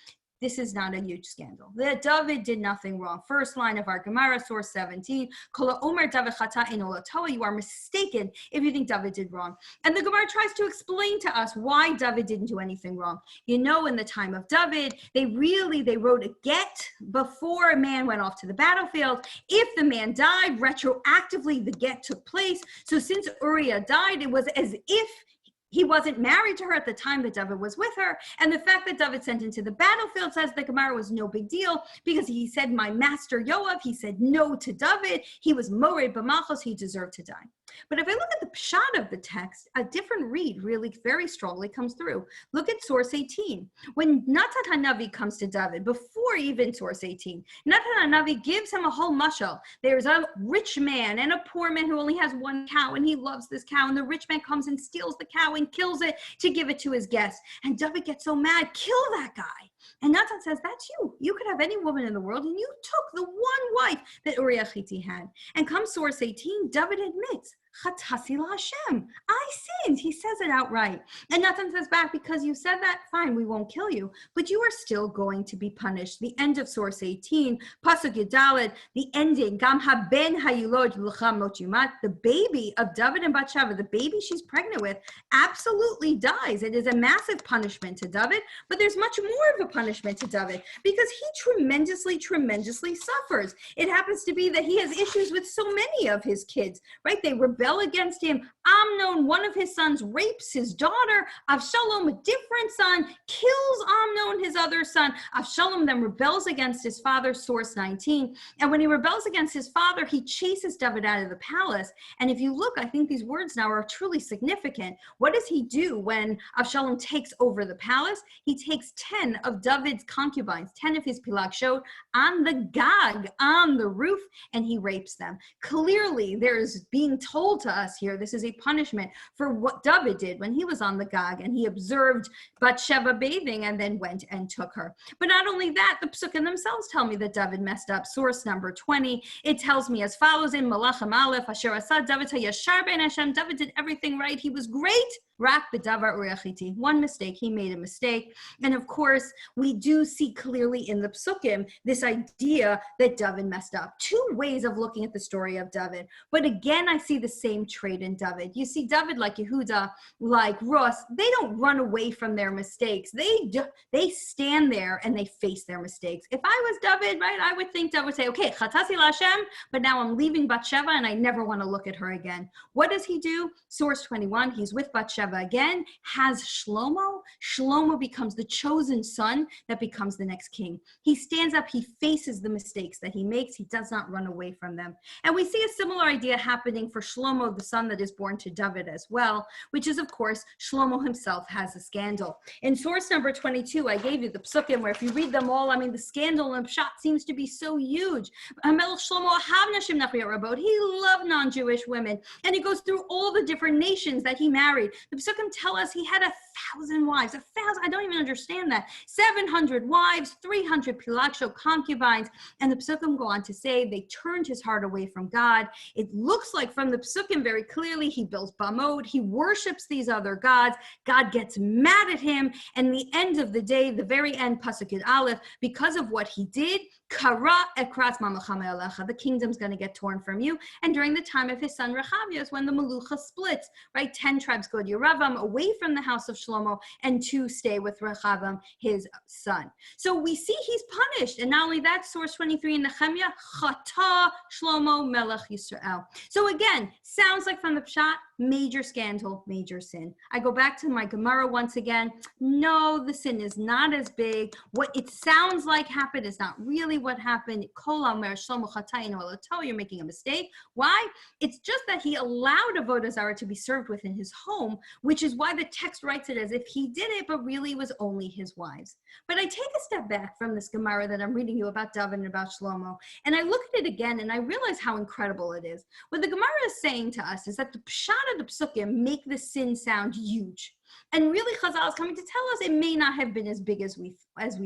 this is not a huge scandal. That David did nothing wrong. First line of our Gemara, source 17, you are mistaken if you think David did wrong. And the Gemara tries to explain to us why David didn't do anything wrong. You know, in the time of David, they wrote a get before a man went off to the battlefield. If the man died, retroactively, the get took place. So since Uriah died, it was as if he wasn't married to her at the time that David was with her. And the fact that David sent him to the battlefield, says the Gemara, was no big deal because he said, my master Yoav, he said no to David. He was mored b'malchus, he deserved to die. But if I look at the pshat of the text, a different read really very strongly comes through. Look at source 18. When Natan HaNavi comes to David, before even source 18, Natan HaNavi gives him a whole mashal. There's a rich man and a poor man who only has one cow, and he loves this cow, and the rich man comes and steals the cow and kills it to give it to his guest. And David gets so mad, kill that guy. And Natan says, that's you. You could have any woman in the world, and you took the one wife that Uriah Hitti had. And come source 18, David admits, Chatasi Hashem. I sinned. He says it outright. And Natan says back, because you said that, fine, we won't kill you, but you are still going to be punished. The end of source 18, Pasuk Yudaled, the ending, Gam haben hayilod l'cha mot yumat, the baby of David and Bathsheba, the baby she's pregnant with, absolutely dies. It is a massive punishment to David, but there's much more of a punishment to David because he tremendously suffers. It happens to be that he has issues with so many of his kids, right? They rebel against him. Amnon, one of his sons, rapes his daughter. Avshalom, a different son, kills Amnon, his other son. Avshalom then rebels against his father, source 19. And when he rebels against his father, he chases David out of the palace. And if you look, I think these words now are truly significant. What does he do when Avshalom takes over the palace? He takes 10 of David's concubines, 10 of his pilagshot, on the gag, on the roof, and he rapes them. Clearly, there is being told to us here, this is a punishment for what David did when he was on the gag and he observed Bathsheba bathing and then went and took her. But not only that, the psukim themselves tell me that David messed up. Source number 20, it tells me as follows in Malachim Aleph, Asher Asad David hayashar ben Hashem, David did everything right, he was great. Rak b'davar Uriah Hitti. One mistake, he made a mistake. And of course, we do see clearly in the psukim this idea that David messed up. Two ways of looking at the story of David. But again, I see the same trait in David. You see David, like Yehuda, like Russ, they don't run away from their mistakes. They stand there and they face their mistakes. If I was David, right, I would think David would say, okay, Chatasi Lashem, but now I'm leaving Bathsheba and I never want to look at her again. What does he do? Source 21, he's with Bathsheba again, has Shlomo. Shlomo becomes the chosen son that becomes the next king. He stands up, he faces the mistakes that he makes, he does not run away from them. And we see a similar idea happening for Shlomo Shlomo, the son that is born to David as well, which is, of course, Shlomo himself has a scandal. In source number 22, I gave you the psukim where if you read them all, I mean, the scandal and pshat seems to be so huge. Hamelech Shlomo ahav nashim nachriot rabot. He loved non-Jewish women, and he goes through all the different nations that he married. The psukim tell us he had 1,000 wives, 1,000, I don't even understand that, 700 wives, 300 pilaksho concubines, and the psukim go on to say they turned his heart away from God. It looks like from the psukim very clearly he builds bamot, he worships these other gods, God gets mad at him, and the end of the day, the very end, Pasuk Yud Aleph, because of what he did, Kara ekras mamlecha me'alecha, the kingdom's going to get torn from you. And during the time of his son Rechaviah is when the Melucha splits, right? 10 tribes go to Yeravam, away from the house of Shlomo, and 2 stay with Rechavam, his son. So we see he's punished. And not only that, source 23 in Nehemiah, Chata Shlomo Melech Yisrael. So again, sounds like from the Pshat, major scandal, major sin. I go back to my Gemara once again. No, the sin is not as big. What it sounds like happened is not really what happened. You're making a mistake. Why? It's just that he allowed avodah zarah to be served within his home, which is why the text writes it as if he did it, but really it was only his wives. But I take a step back from this Gemara that I'm reading you about David and about Shlomo, and I look at it again, and I realize how incredible it is. What the Gemara is saying to us is that the pshat of the psukim make the sin sound huge. And really, Chazal is coming to tell us it may not have been as big as we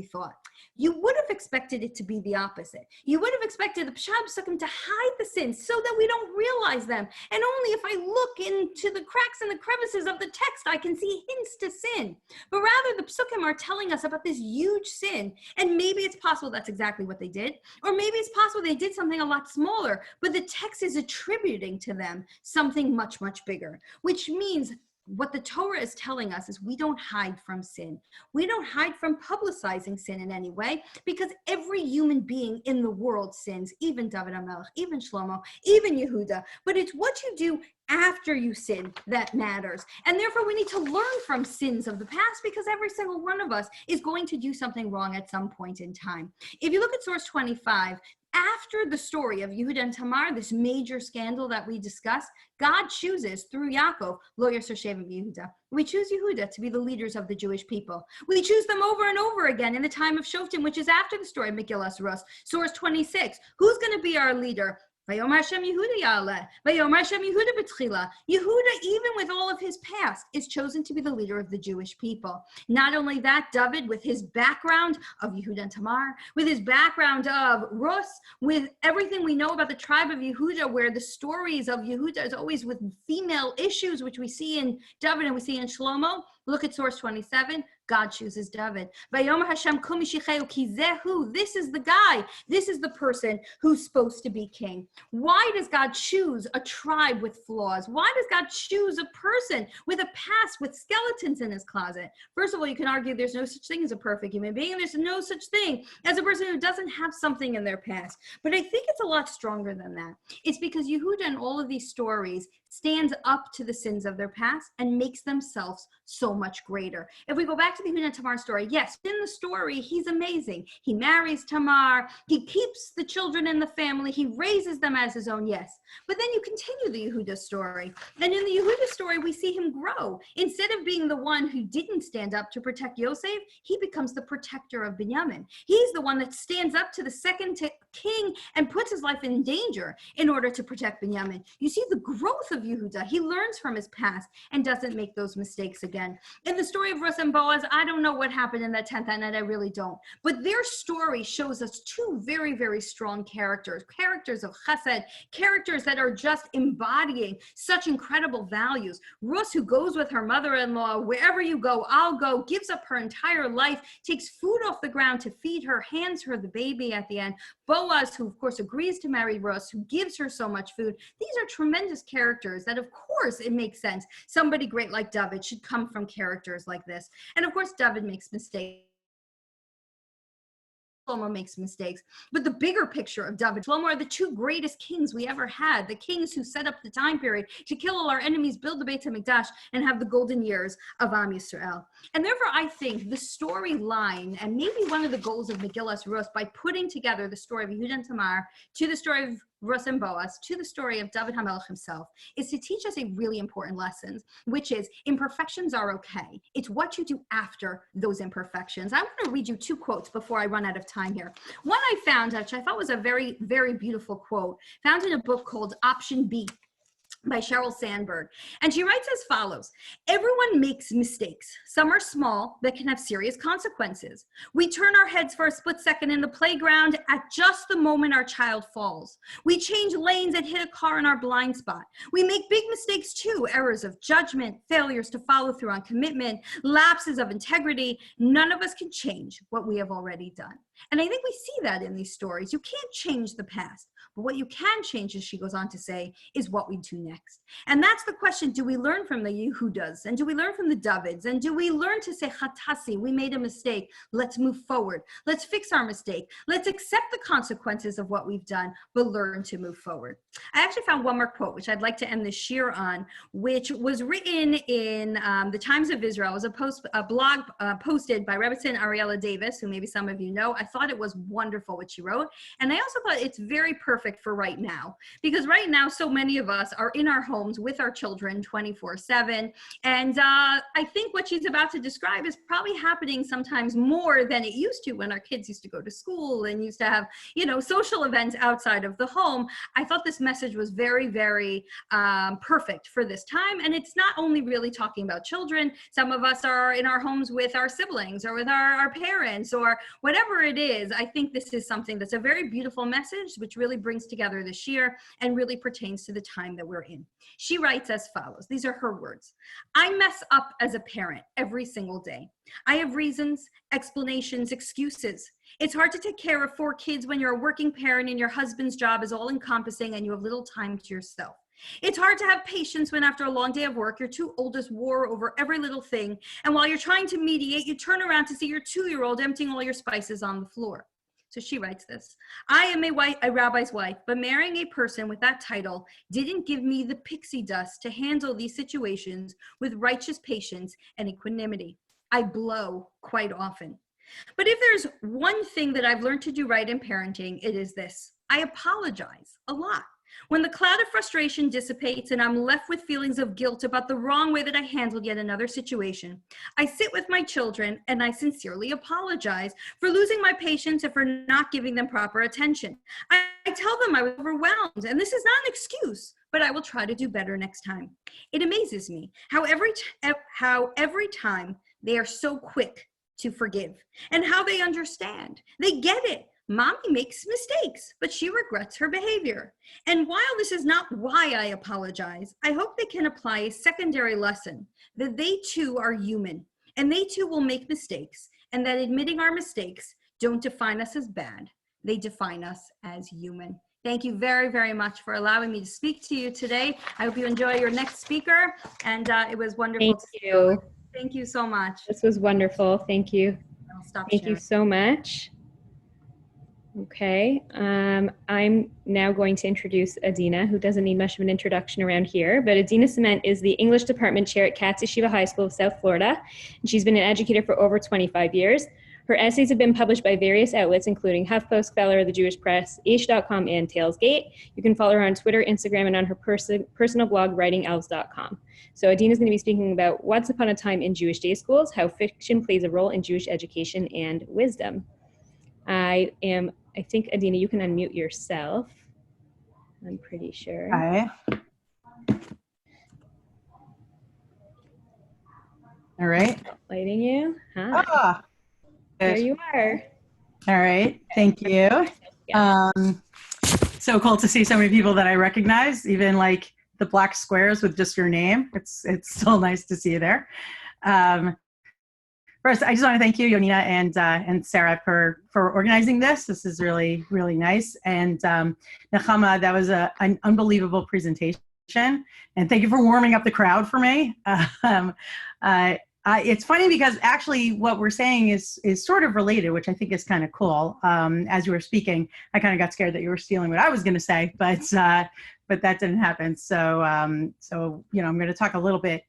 thought. You would have expected it to be the opposite. You would have expected the Pshat Psukim to hide the sins so that we don't realize them. And only if I look into the cracks and the crevices of the text, I can see hints to sin. But rather, the Psukim are telling us about this huge sin. And maybe it's possible that's exactly what they did. Or maybe it's possible they did something a lot smaller. But the text is attributing to them something much, much bigger. Which means what the Torah is telling us is we don't hide from sin. We don't hide from publicizing sin in any way, because every human being in the world sins, even David HaMelech, even Shlomo, even Yehuda. But it's what you do after you sin that matters. And therefore we need to learn from sins of the past, because every single one of us is going to do something wrong at some point in time. If you look at source 25, after the story of Yehuda and Tamar, this major scandal that we discussed, God chooses through Yaakov, Lo Yasser Sheva Yehuda. We choose Yehuda to be the leaders of the Jewish people. We choose them over and over again in the time of Shoftim, which is after the story of Megillas Rus. Source 26, who's going to be our leader? Vayomer Hashem Yehuda Ya'aleh. Vayomer Hashem Yehuda B'tchila. Yehuda, even with all of his past, is chosen to be the leader of the Jewish people. Not only that, David, with his background of Yehuda and Tamar, with his background of Rus, with everything we know about the tribe of Yehuda, where the stories of Yehuda is always with female issues, which we see in David and we see in Shlomo. Look at source 27. God chooses David. Vayomer Hashem kum mishicheu ki zehu. This is the guy. This is the person who's supposed to be king. Why does God choose a tribe with flaws? Why does God choose a person with a past, with skeletons in his closet? First of all, you can argue there's no such thing as a perfect human being, and there's no such thing as a person who doesn't have something in their past. But I think it's a lot stronger than that. It's because Yehuda and all of these stories stands up to the sins of their past and makes themselves so much greater. If we go back to the Yehuda and Tamar story, yes, in the story, he's amazing. He marries Tamar, he keeps the children in the family, he raises them as his own, yes. But then you continue the Yehuda story, and in the Yehuda story, we see him grow. Instead of being the one who didn't stand up to protect Yosef, he becomes the protector of Binyamin. He's the one that stands up to the second king and puts his life in danger in order to protect Binyamin. You see the growth of Yehuda. He learns from his past and doesn't make those mistakes again. In the story of Ruth and Boaz, I don't know what happened in that 10th night. I really don't. But their story shows us two very, very strong characters of chesed, characters that are just embodying such incredible values. Ruth, who goes with her mother-in-law, wherever you go, I'll go, gives up her entire life, takes food off the ground to feed her, hands her the baby at the end. Boaz, who of course agrees to marry Ruth, who gives her so much food. These are tremendous characters that, of course, it makes sense. Somebody great like David should come from characters like this. And of course, David makes mistakes. Shlomo makes mistakes. But the bigger picture of David and Shlomo are the two greatest kings we ever had, the kings who set up the time period to kill all our enemies, build the Beit HaMikdash, and have the golden years of Am Yisrael. And therefore, I think the storyline, and maybe one of the goals of Megillas Rus, by putting together the story of Yehuda and Tamar to the story of Rus and Boaz, to the story of David HaMelech himself, is to teach us a really important lesson, which is imperfections are okay. It's what you do after those imperfections. I want to read you 2 quotes before I run out of time here. One I found, which I thought was a very, very beautiful quote, found in a book called Option B by Sheryl Sandberg. And she writes as follows: everyone makes mistakes. Some are small that can have serious consequences. We turn our heads for a split second in the playground at just the moment our child falls. We change lanes and hit a car in our blind spot. We make big mistakes too, errors of judgment, failures to follow through on commitment, lapses of integrity. None of us can change what we have already done. And I think we see that in these stories. You can't change the past, but what you can change, as she goes on to say, is what we do next. And that's the question: do we learn from the Yehudas? And do we learn from the Davids? And do we learn to say, Chatasi, we made a mistake, let's move forward. Let's fix our mistake. Let's accept the consequences of what we've done, but learn to move forward. I actually found one more quote, which I'd like to end this shir on, which was written in the Times of Israel. It was a blog posted by Rebbetzin Ariella Davis, who maybe some of you know. I thought it was wonderful what she wrote. And I also thought it's very perfect for right now, because right now, so many of us are in our homes with our children 24/7. And I think what she's about to describe is probably happening sometimes more than it used to when our kids used to go to school and used to have, social events outside of the home. I thought this message was very, very perfect for this time. And it's not only really talking about children. Some of us are in our homes with our siblings or with our parents or whatever it is. I think this is something that's a very beautiful message, which really brings together this year and really pertains to the time that we're in. She writes as follows. These are her words. I mess up as a parent every single day. I have reasons, explanations, excuses. It's hard to take care of 4 kids when you're a working parent and your husband's job is all encompassing and you have little time to yourself. It's hard to have patience when after a long day of work, your 2 oldest war over every little thing. And while you're trying to mediate, you turn around to see your 2-year-old emptying all your spices on the floor. So she writes this: I am a rabbi's wife, but marrying a person with that title didn't give me the pixie dust to handle these situations with righteous patience and equanimity. I blow quite often. But if there's one thing that I've learned to do right in parenting, it is this: I apologize a lot. When the cloud of frustration dissipates and I'm left with feelings of guilt about the wrong way that I handled yet another situation, I sit with my children and I sincerely apologize for losing my patience and for not giving them proper attention. I tell them I was overwhelmed, and this is not an excuse, but I will try to do better next time. It amazes me how every time they are so quick to forgive and how they understand. They get it. Mommy makes mistakes, but she regrets her behavior. And while this is not why I apologize, I hope they can apply a secondary lesson that they too are human and they too will make mistakes, and that admitting our mistakes don't define us as bad. They define us as human. Thank you very, very much for allowing me to speak to you today. I hope you enjoy your next speaker, and it was wonderful. Thank you. Thank you so much. This was wonderful. Thank you. I'll stop Thank sharing. you so much. Okay, I'm now going to introduce Adina, who doesn't need much of an introduction around here, but Adina Cement is the English Department Chair at Katz Yeshiva High School of South Florida, and she's been an educator for over 25 years. Her essays have been published by various outlets, including HuffPost, Feller, The Jewish Press, Aish.com, and Tailsgate. You can follow her on Twitter, Instagram, and on her personal blog, writingelves.com. So Adina is going to be speaking about Once Upon a Time in Jewish Day Schools, how fiction plays a role in Jewish education and wisdom. I think, Adina, you can unmute yourself. I'm pretty sure. Hi. All right. Lighting you. Hi. Ah, There you are. all right. Thank you. Yeah. So cool to see so many people that I recognize, even like the black squares with just your name. It's still nice to see you there. First, I just want to thank you, Yonina and Sarah, for organizing this. This is really, really nice. And Nechama, that was an unbelievable presentation. And thank you for warming up the crowd for me. It's funny because actually what we're saying is sort of related, which I think is kind of cool. As you were speaking, I kind of got scared that you were stealing what I was going to say, but that didn't happen. So I'm going to talk a little bit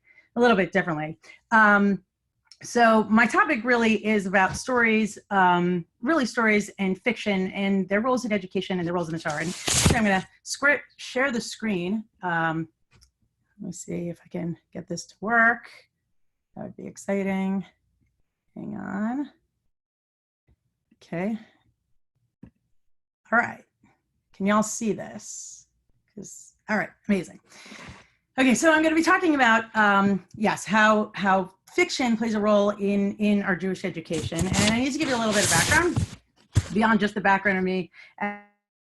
differently. So my topic really is about stories, really stories and fiction and their roles in education and their roles in the genre. And so I'm going to share the screen. Let me see if I can get this to work. That would be exciting. Hang on. Okay. All right. Can y'all see this? All right, amazing. Okay, so I'm going to be talking about, yes, how fiction plays a role in our Jewish education. And I need to give you a little bit of background beyond just the background of me as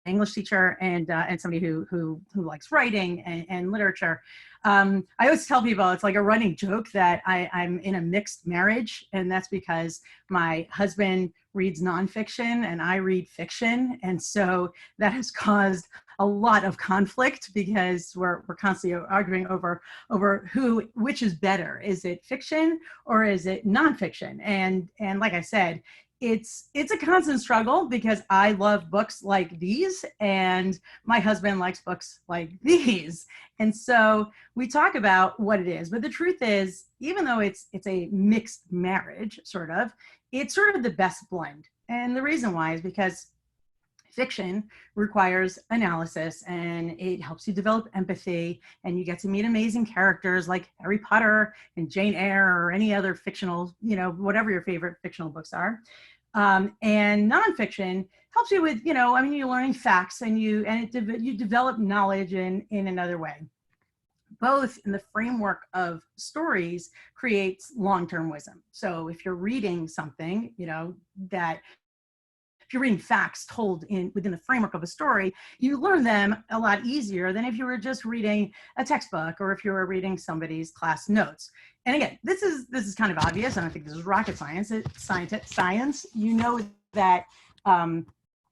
an English teacher and somebody who likes writing and literature. I always tell people it's like a running joke that I'm in a mixed marriage, and that's because my husband reads nonfiction and I read fiction, and so that has caused a lot of conflict because we're constantly arguing over which is better. Is it fiction or is it nonfiction? And like I said, it's a constant struggle because I love books like these and my husband likes books like these. And so we talk about what it is, but the truth is, even though it's a mixed marriage, it's sort of the best blend. And the reason why is because fiction requires analysis and it helps you develop empathy, and you get to meet amazing characters like Harry Potter and Jane Eyre or any other fictional, whatever your favorite fictional books are. And nonfiction helps you with, you're learning facts and you develop knowledge in another way. Both in the framework of stories creates long-term wisdom. So if you're reading something, if you're reading facts told within the framework of a story, you learn them a lot easier than if you were just reading a textbook or if you were reading somebody's class notes. And again, this is kind of obvious. I don't think this is rocket science. It's science. You know that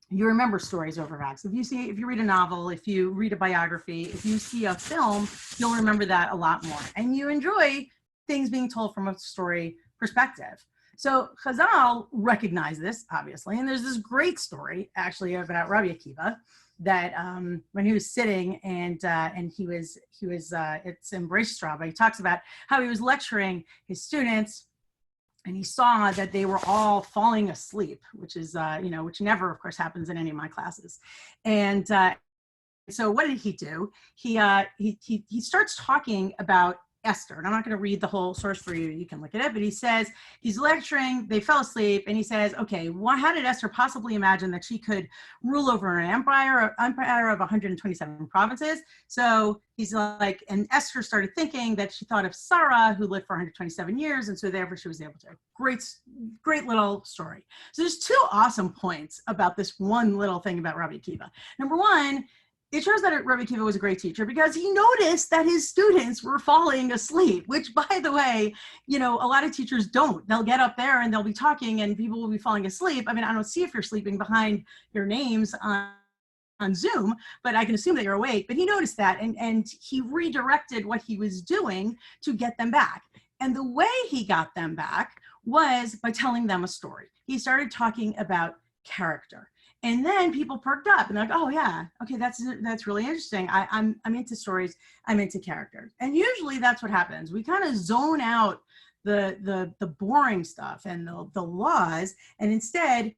you remember stories over facts. If you read a novel, if you read a biography, if you see a film, you'll remember that a lot more. And you enjoy things being told from a story perspective. So Chazal recognized this, obviously, and there's this great story actually about Rabbi Akiva that when he was sitting and he was it's in Bereishis Rabbah, he talks about how he was lecturing his students and he saw that they were all falling asleep, which is which never, of course, happens in any of my classes. And so what did he do? He starts talking about Esther, and I'm not going to read the whole source for you. You can look it up, but he says he's lecturing, they fell asleep, and he says, okay, how did Esther possibly imagine that she could rule over an empire of 127 provinces? So he's like, and Esther started thinking that she thought of Sarah, who lived for 127 years, and so therefore she was able to. Great little story. So there's two awesome points about this one little thing about Rabbi Akiva. Number one, it shows that Rabbi Akiva was a great teacher because he noticed that his students were falling asleep, which, by the way, a lot of teachers don't. They'll get up there and they'll be talking and people will be falling asleep. I mean, I don't see if you're sleeping behind your names on Zoom, but I can assume that you're awake. But he noticed that and he redirected what he was doing to get them back. And the way he got them back was by telling them a story. He started talking about character. And then people perked up and they're like, oh yeah, okay, that's really interesting. I'm into stories, I'm into characters. And usually that's what happens. We kind of zone out the boring stuff and the laws, and instead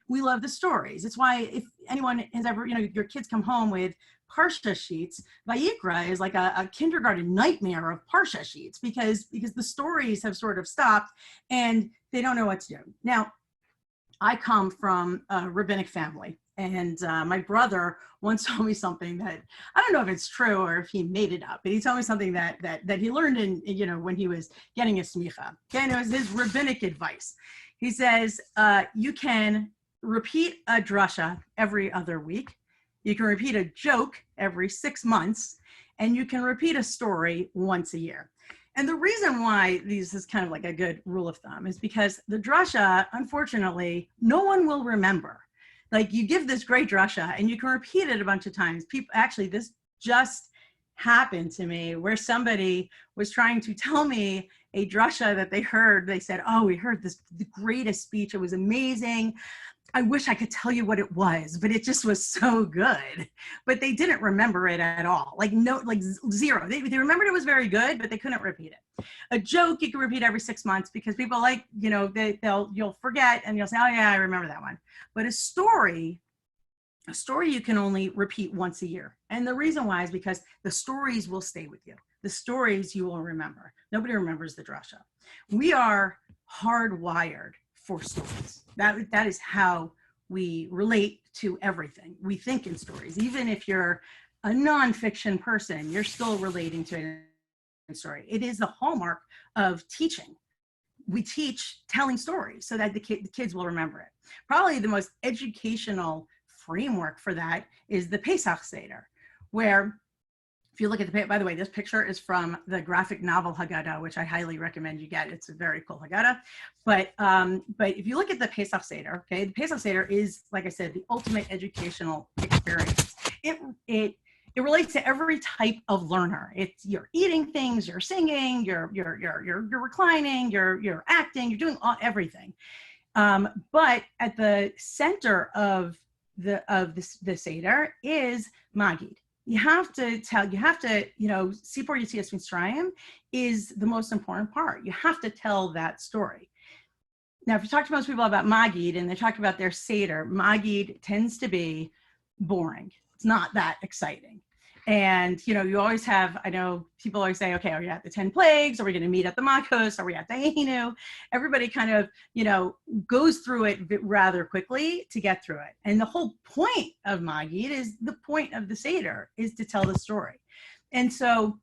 we love the stories. It's why if anyone has ever, your kids come home with Parsha sheets, Vayikra is like a kindergarten nightmare of Parsha sheets because the stories have sort of stopped and they don't know what to do. Now, I come from a rabbinic family, and my brother once told me something that I don't know if it's true or if he made it up, but he told me something that he learned when he was getting a smicha. Okay, and it was his rabbinic advice. He says you can repeat a drasha every other week, you can repeat a joke every 6 months, and you can repeat a story once a year. And the reason why this is kind of like a good rule of thumb is because the drasha, unfortunately, no one will remember. Like you give this great drasha and you can repeat it a bunch of times. This just happened to me where somebody was trying to tell me a drasha that they heard. They said, oh, we heard the greatest speech. It was amazing. I wish I could tell you what it was, but it just was so good. But they didn't remember it at all. Like zero. They remembered it was very good, but they couldn't repeat it. A joke you can repeat every 6 months because people you'll forget and you'll say, oh yeah, I remember that one. But a story you can only repeat once a year. And the reason why is because the stories will stay with you. The stories you will remember. Nobody remembers the drasha. We are hardwired for stories. That is how we relate to everything. We think in stories. Even if you're a nonfiction person, you're still relating to a story. It is the hallmark of teaching. We teach telling stories so that the kids will remember it. Probably the most educational framework for that is the Pesach Seder, where if you look at by the way, this picture is from the graphic novel Haggadah, which I highly recommend you get. It's a very cool Haggadah. But if you look at the Pesach Seder, okay, the Pesach Seder is, like I said, the ultimate educational experience. It relates to every type of learner. You're eating things, you're singing, you're reclining, you're acting, you're doing everything. But at the center of the Seder is Magid. You have to, Sipor Yetzias Mitzrayim is the most important part. You have to tell that story. Now, if you talk to most people about Magid and they talk about their Seder, Magid tends to be boring. It's not that exciting. And, you always have, I know people always say, okay, are you at the 10 plagues? Are we going to meet at the Makos? Are we at the Hinu? Everybody kind of, goes through it rather quickly to get through it. And the whole point of Magid is the point of the Seder is to tell the story. And so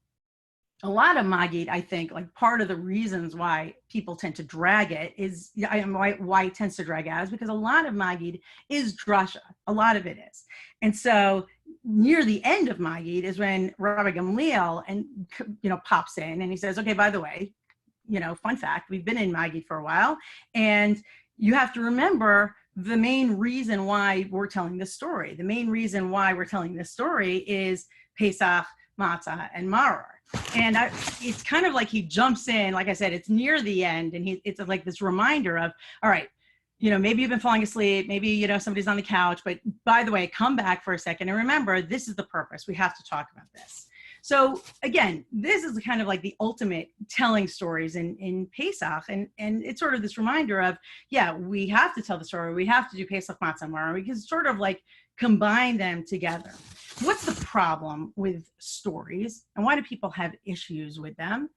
a lot of Magid, I think, like part of the reasons why people tend to drag it is, why it tends to drag out is because a lot of Magid is drasha. A lot of it is. And so near the end of Magid is when Rabbi Gamliel pops in and he says, okay, by the way, fun fact, we've been in Magid for a while, and you have to remember the main reason why we're telling this story. The main reason why we're telling this story is Pesach, Matzah, and Maror. And it's kind of like he jumps in, like I said, it's near the end, and it's like this reminder of, all right, maybe you've been falling asleep, maybe, somebody's on the couch, but by the way, come back for a second and remember, this is the purpose. We have to talk about this. So again, this is kind of like the ultimate telling stories in Pesach. And it's sort of this reminder of, yeah, we have to tell the story. We have to do Pesach, Matzah, Maror. We can sort of like combine them together. What's the problem with stories and why do people have issues with them?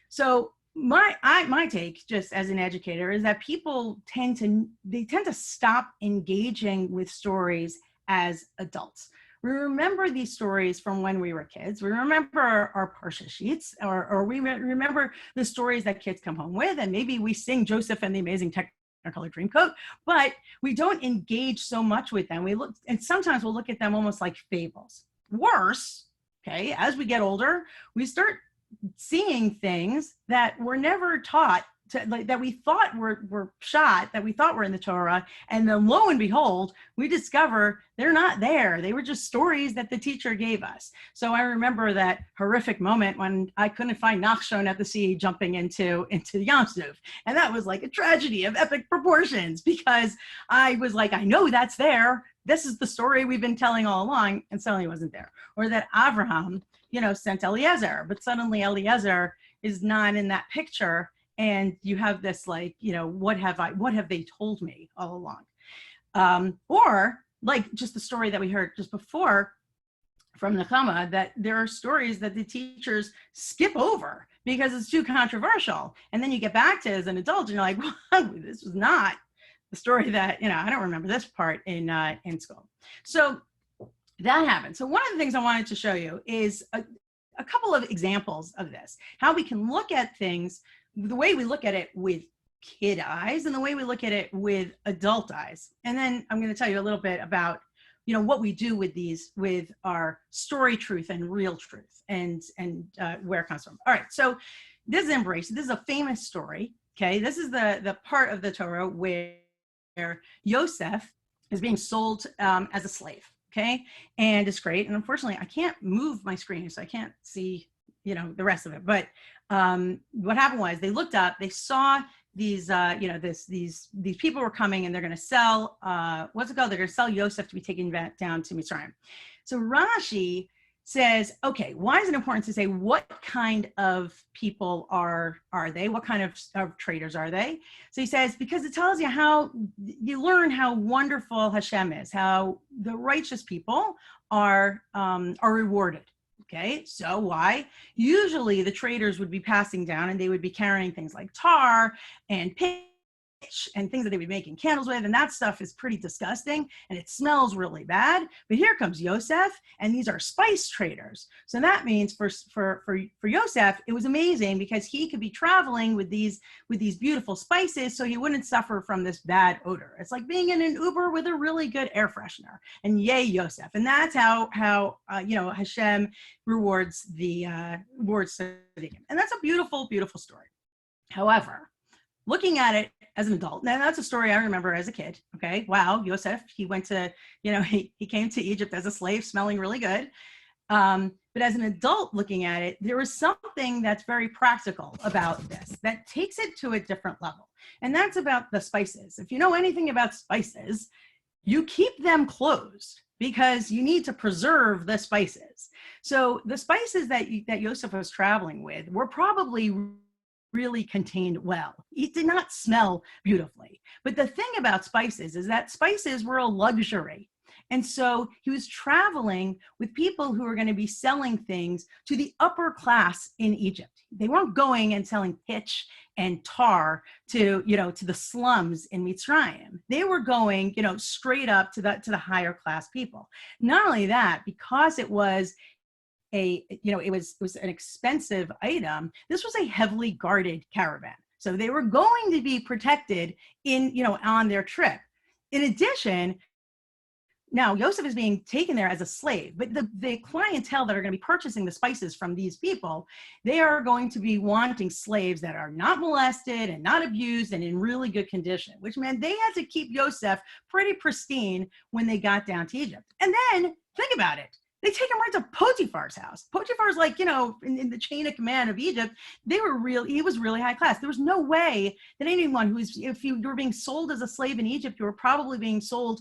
So my take, just as an educator, is that people tend to stop engaging with stories as adults. We remember these stories from when we were kids. We remember our Parsha sheets, or we remember the stories that kids come home with, and maybe we sing Joseph and the Amazing Technicolor Dreamcoat, but we don't engage so much with them. And sometimes we'll look at them almost like fables. Worse, okay, as we get older, we start seeing things that were never taught, that we thought were shot, that we thought were in the Torah, and then lo and behold, we discover they're not there. They were just stories that the teacher gave us. So I remember that horrific moment when I couldn't find Nachshon at the sea jumping into Yam Suf. And that was like a tragedy of epic proportions, because I was like, I know that's there. This is the story we've been telling all along, and suddenly it wasn't there. Or that Avraham, sent Eliezer, but suddenly Eliezer is not in that picture. And you have this like, what have they told me all along? Or like just the story that we heard just before from Nechama, that there are stories that the teachers skip over because it's too controversial. And then you get back to as an adult and you're like, well, this was not the story that, I don't remember this part in school. So that happened. So one of the things I wanted to show you is a couple of examples of this, how we can look at things the way we look at it with kid eyes and the way we look at it with adult eyes. And then I'm going to tell you a little bit about, what we do with these, with our story truth and real truth and where it comes from. All right. So this is Embrace. This is a famous story. Okay. This is the part of the Torah where Yosef is being sold as a slave. Okay. And it's great. And unfortunately I can't move my screen, so I can't see, the rest of it, but what happened was they looked up, they saw these, these people were coming and they're going to sell, what's it called? They're going to sell Yosef to be taken back down to Mitzrayim. So Rashi says, okay, why is it important to say what kind of people are they? What kind of traders are they? So he says, because it tells you how, you learn how wonderful Hashem is, how the righteous people are rewarded. Okay, so why? Usually the traders would be passing down and they would be carrying things like tar and pitch and things that they would be making candles with, and that stuff is pretty disgusting and it smells really bad. But here comes Yosef, and these are spice traders. So that means for Yosef, it was amazing because he could be traveling with these beautiful spices, so he wouldn't suffer from this bad odor. It's like being in an Uber with a really good air freshener. And yay, Yosef! And that's how Hashem rewards Tzaddikim. And that's a beautiful, beautiful story. However, looking at it as an adult, now that's a story I remember as a kid. Okay, wow, Yosef, he went to, he came to Egypt as a slave, smelling really good. But as an adult looking at it, there is something that's very practical about this that takes it to a different level. And that's about the spices. If you know anything about spices, you keep them closed because you need to preserve the spices. So the spices that Yosef was traveling with were probably really contained well. It did not smell beautifully. But the thing about spices is that spices were a luxury. And so he was traveling with people who were going to be selling things to the upper class in Egypt. They weren't going and selling pitch and tar to the slums in Mitzrayim. They were going, straight up to the higher class people. Not only that, because it was it was an expensive item, this was a heavily guarded caravan. So they were going to be protected on their trip. In addition, now Yosef is being taken there as a slave, but the clientele that are going to be purchasing the spices from these people, they are going to be wanting slaves that are not molested and not abused and in really good condition, which meant they had to keep Yosef pretty pristine when they got down to Egypt. And then think about it. They take him right to Potiphar's house. Potiphar's like, in the chain of command of Egypt, he was really high class. There was no way that anyone if you were being sold as a slave in Egypt, you were probably being sold,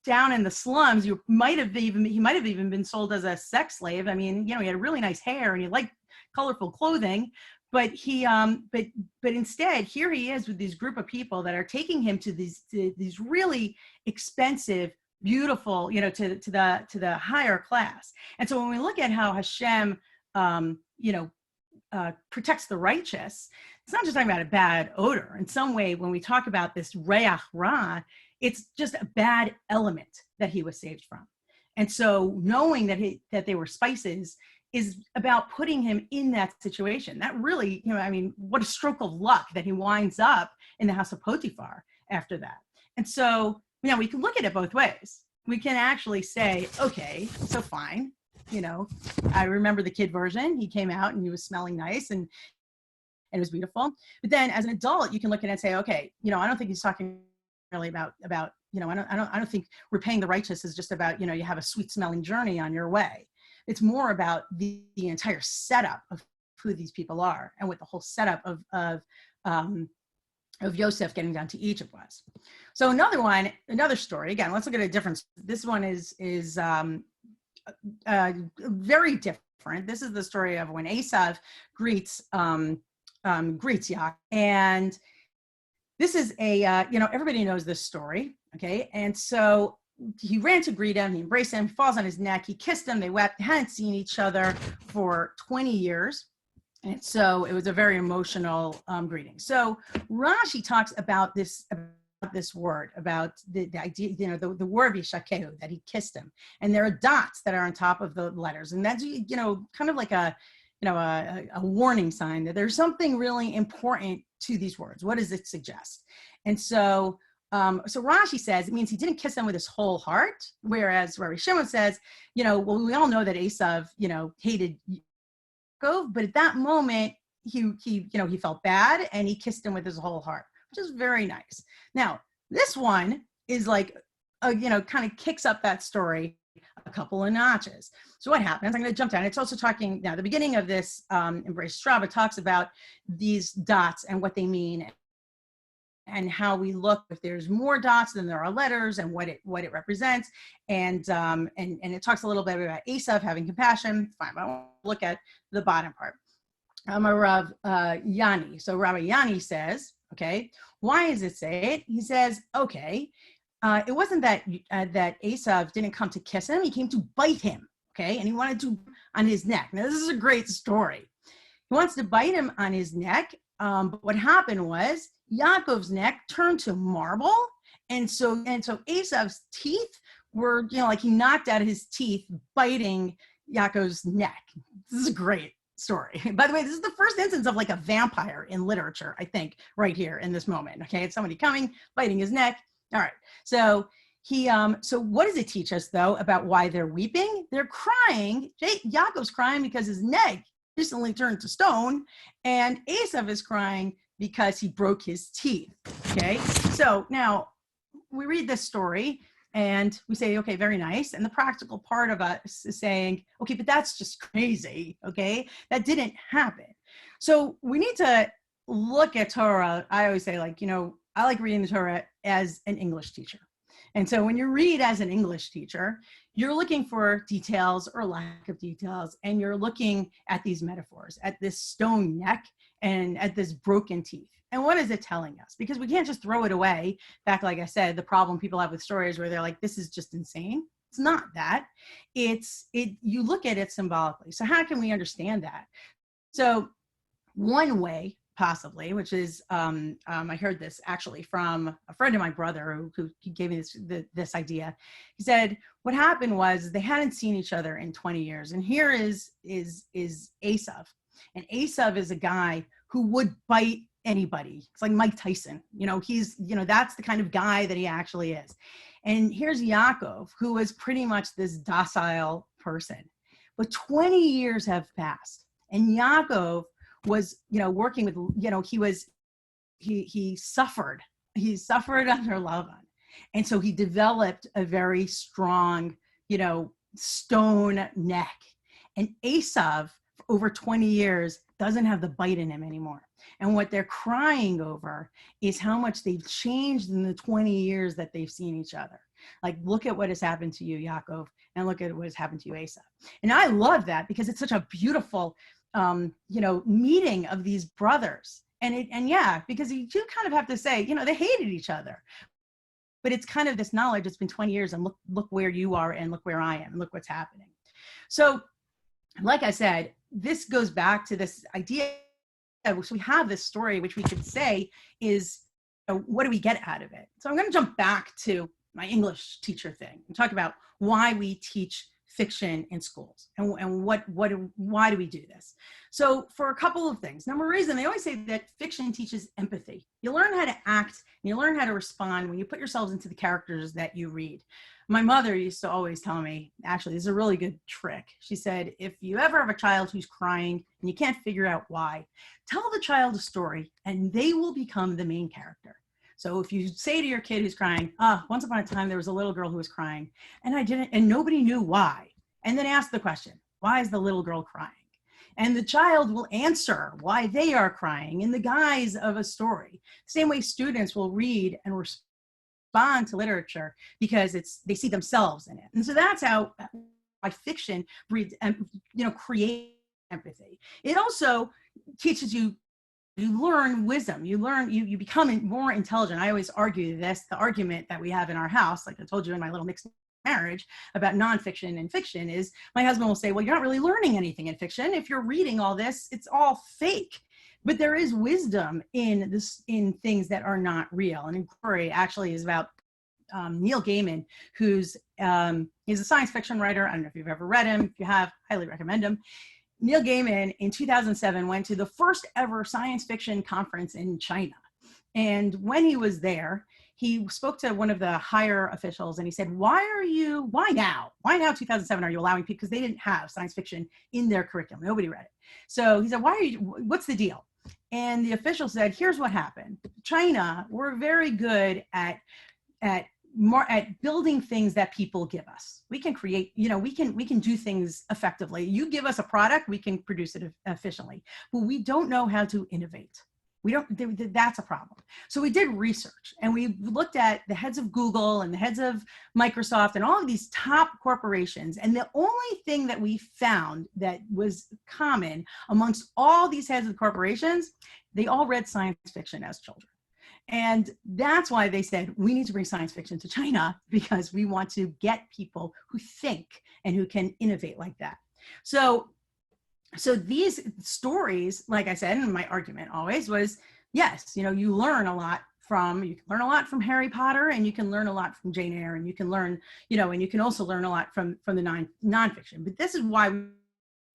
down in the slums. He might have even been sold as a sex slave. I mean, he had really nice hair and he liked colorful clothing. But but instead, here he is with this group of people that are taking him to these really expensive, beautiful, to the higher class. And so when we look at how Hashem, protects the righteous, it's not just talking about a bad odor. In some way, when we talk about this reach ra, it's just a bad element that he was saved from. And so knowing that they were spices is about putting him in that situation. That really, what a stroke of luck that he winds up in the house of Potiphar after that. And so we can look at it both ways. We can actually say, okay, so fine. I remember the kid version. He came out and he was smelling nice and it was beautiful. But then as an adult, you can look at it and say, okay, I don't think he's talking really about I don't think repaying the righteous is just about, you have a sweet smelling journey on your way. It's more about the entire setup of who these people are and what the whole setup of Yosef getting down to Egypt was. So another story, again, let's look at a difference. This one is very different. This is the story of when Esav greets Yaakov. And this is everybody knows this story, okay? And so he ran to greet him, he embraced him, falls on his neck, he kissed him, they wept, hadn't seen each other for 20 years. And so it was a very emotional greeting. So Rashi talks about this word, about the idea, the word Yishakehu, that he kissed him. And there are dots that are on top of the letters. And that's, kind of like a warning sign that there's something really important to these words. What does it suggest? And so Rashi says it means he didn't kiss him with his whole heart, whereas Rabbi Shimon says, we all know that Esav, hated Yaakov, but at that moment he felt bad and he kissed him with his whole heart, which is very nice. Now, this one is like, kind of kicks up that story a couple of notches. So what happens? I'm going to jump down. It's also talking now, the beginning of this Embrace Strava talks about these dots and what they mean and how we look if there's more dots than there are letters and what it represents. And it talks a little bit about Esav having compassion. Fine, but I want to look at the bottom part. Rav Yani. So Rabbi Yani says, okay, why does it say it? He says, okay, it wasn't that Esav didn't come to kiss him, he came to bite him, okay? And he wanted to on his neck. Now this is a great story. He wants to bite him on his neck, but what happened was Yaakov's neck turned to marble, and so Esav's teeth were, like he knocked out his teeth biting Yaakov's neck. This is a great story. By the way, this is the first instance of like a vampire in literature, I think, right here in this moment. Okay, it's somebody coming, biting his neck. All right, so so what does it teach us though about why they're weeping? They're crying. Yaakov's crying because his neck recently turned to stone, and Esav is crying because he broke his teeth. Okay, so now we read this story and we say, okay, very nice. And the practical part of us is saying, okay, but that's just crazy. Okay, that didn't happen. So we need to look at Torah. I always say, like, I like reading the Torah as an English teacher. And so when you read as an English teacher, you're looking for details or lack of details, and you're looking at these metaphors, at this stone neck and at this broken teeth. And what is it telling us? Because we can't just throw it away. Back, like I said, the problem people have with stories where they're like, this is just insane. It's not that. You look at it symbolically. So how can we understand that? So one way, possibly, which is, I heard this actually from a friend of my brother who gave me this idea. He said, what happened was they hadn't seen each other in 20 years. And here is Esav. And Esav is a guy who would bite anybody. It's like Mike Tyson. He's, that's the kind of guy that he actually is. And here's Yaakov, who is pretty much this docile person. But 20 years have passed. And Yaakov was, working with, he suffered under Lavan. And so he developed a very strong, stone neck. And Esav, for over 20 years, doesn't have the bite in him anymore. And what they're crying over is how much they've changed in the 20 years that they've seen each other. Like, look at what has happened to you, Yaakov, and look at what has happened to you, Esav. And I love that because it's such a beautiful meeting of these brothers. And yeah, because you do kind of have to say, they hated each other, but it's kind of this knowledge. It's been 20 years, and look where you are, and look where I am, and look what's happening. So, like I said, this goes back to this idea. So we have this story, which we could say is, what do we get out of it? So I'm going to jump back to my English teacher thing and talk about why we teach fiction in schools and why do we do this? So for a couple of things. Number reason, they always say that fiction teaches empathy. You learn how to act and you learn how to respond when you put yourselves into the characters that you read. My mother used to always tell me, actually, this is a really good trick. She said, if you ever have a child who's crying and you can't figure out why, tell the child a story and they will become the main character. So if you say to your kid who's crying, once upon a time, there was a little girl who was crying and nobody knew why. And then ask the question, why is the little girl crying? And the child will answer why they are crying in the guise of a story. Same way students will read and respond to literature because they see themselves in it. And so that's how fiction breeds, create empathy. It also teaches you learn wisdom. You become more intelligent. I always argue this, the argument that we have in our house, like I told you in my little mixed marriage about nonfiction and fiction, is my husband will say, well, you're not really learning anything in fiction. If you're reading all this, it's all fake. But there is wisdom in things that are not real. And Inquiry actually is about Neil Gaiman, he's a science fiction writer. I don't know if you've ever read him. If you have, highly recommend him. Neil Gaiman in 2007 went to the first ever science fiction conference in China. And when he was there, he spoke to one of the higher officials and he said, why now 2007 are you allowing people, because they didn't have science fiction in their curriculum. Nobody read it. So he said, what's the deal? And the official said, here's what happened. China, we're very good at more at building things that people give us. We can create, we can do things effectively. You give us a product, we can produce it efficiently, but we don't know how to innovate. That's a problem. So we did research, and we looked at the heads of Google and the heads of Microsoft and all of these top corporations. And the only thing that we found that was common amongst all these heads of corporations, they all read science fiction as children. And that's why they said, we need to bring science fiction to China, because we want to get people who think and who can innovate like that. So these stories, like I said, and my argument always was, yes, you can learn a lot from Harry Potter, and you can learn a lot from Jane Eyre, and you can learn, and you can also learn a lot from the nonfiction. But this is why we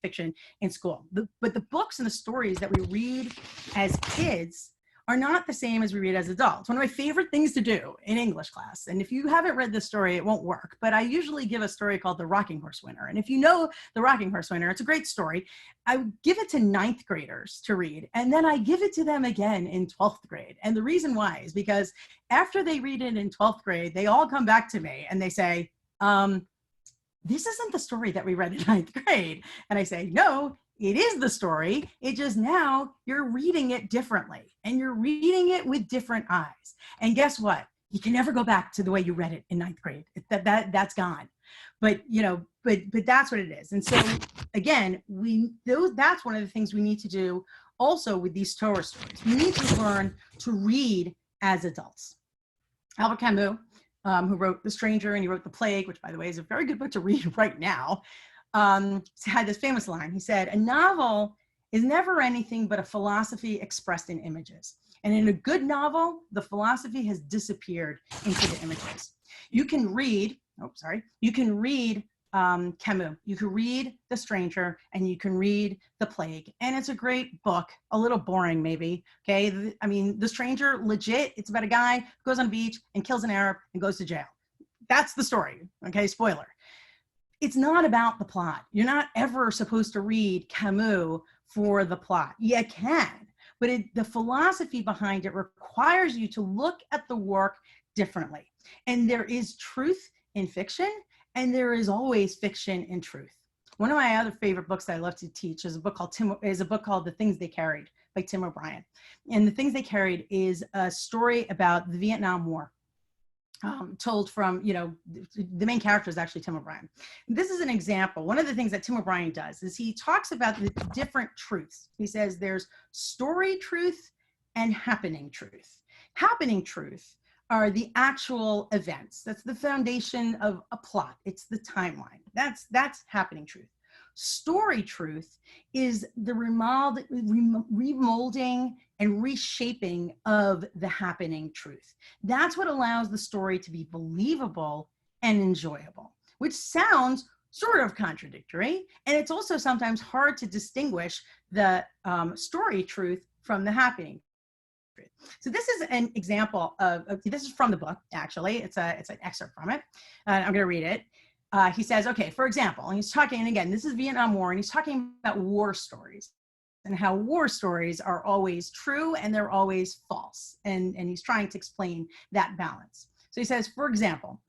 fiction in school. But the books and the stories that we read as kids are not the same as we read as adults. One of my favorite things to do in English class, and if you haven't read this story, it won't work, but I usually give a story called The Rocking Horse Winner. And if you know The Rocking Horse Winner, it's a great story. I give it to 9th graders to read, and then I give it to them again in 12th grade. And the reason why is because after they read it in 12th grade, they all come back to me and they say, this isn't the story that we read in 9th grade. And I say, no, it is the story. It just now you're reading it differently, and you're reading it with different eyes. And guess what? You can never go back to the way you read it in 9th grade. That's gone. But but that's what it is. And so again, that's one of the things we need to do also with these Torah stories. We need to learn to read as adults. Albert Camus, who wrote The Stranger, and he wrote The Plague, which by the way is a very good book to read right now, had this famous line. He said, a novel is never anything but a philosophy expressed in images. And in a good novel, the philosophy has disappeared into the images. You can read Camus, you can read The Stranger, and you can read The Plague. And it's a great book, a little boring maybe, okay? I mean, The Stranger, legit, it's about a guy who goes on a beach and kills an Arab and goes to jail. That's the story, okay? Spoiler. It's not about the plot. You're not ever supposed to read Camus for the plot. You can, but the philosophy behind it requires you to look at the work differently. And there is truth in fiction, and there is always fiction in truth. One of my other favorite books that I love to teach is a book called The Things They Carried by Tim O'Brien. And The Things They Carried is a story about the Vietnam War. Told from, the main character is actually Tim O'Brien. This is an example. One of the things that Tim O'Brien does is he talks about the different truths. He says there's story truth and happening truth. Happening truth are the actual events. That's the foundation of a plot. It's the timeline. That's happening truth. Story truth is the remolding and reshaping of the happening truth. That's what allows the story to be believable and enjoyable, which sounds sort of contradictory. And it's also sometimes hard to distinguish the story truth from the happening truth. So this is an example this is from the book, actually. It's an excerpt from it. I'm going to read it. He says, okay, for example, and he's talking, and again, this is Vietnam War, and he's talking about war stories and how war stories are always true and they're always false. And he's trying to explain that balance. So he says, for example,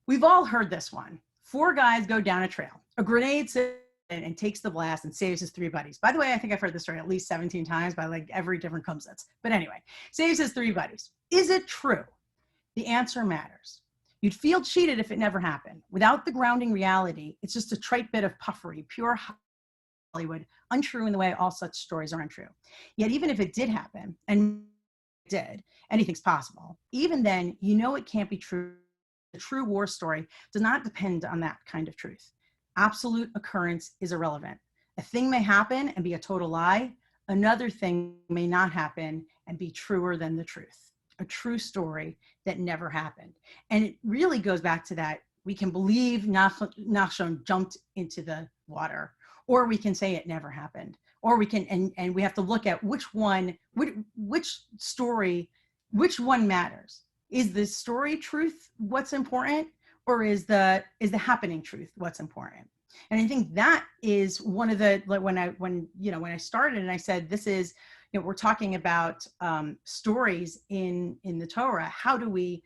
we've all heard this one. 4 guys go down a trail. A grenade sits in and takes the blast and saves his 3 buddies. By the way, I think I've heard this story at least 17 times by like every different kumsitz. But anyway, saves his 3 buddies. Is it true? The answer matters. You'd feel cheated if it never happened. Without the grounding reality, it's just a trite bit of puffery, pure Hollywood, untrue in the way all such stories are untrue. Yet even if it did happen, and it did, anything's possible, even then, it can't be true. The true war story does not depend on that kind of truth. Absolute occurrence is irrelevant. A thing may happen and be a total lie. Another thing may not happen and be truer than the truth. A true story that never happened. And it really goes back to that. We can believe Nachshon jumped into the water, or we can say it never happened, or we can, and we have to look at which one matters. Is the story truth what's important, or is the happening truth what's important? And I think that is one of the, like when I started and I said, this is, we're talking about stories in the Torah. How do we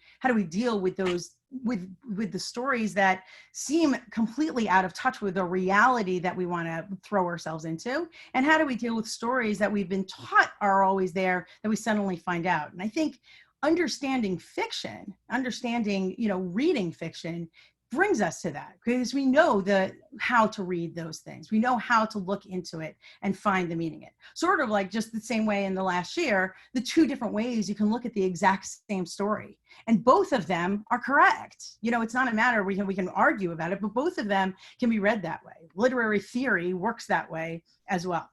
deal with those, with the stories that seem completely out of touch with the reality that we want to throw ourselves into? And how do we deal with stories that we've been taught are always there that we suddenly find out? And I think understanding fiction, reading fiction brings us to that, because we know how to read those things. We know how to look into it and find the meaning in it. Sort of like just the same way in the last year, the two different ways you can look at the exact same story. And both of them are correct. It's not a matter we can argue about it, but both of them can be read that way. Literary theory works that way as well.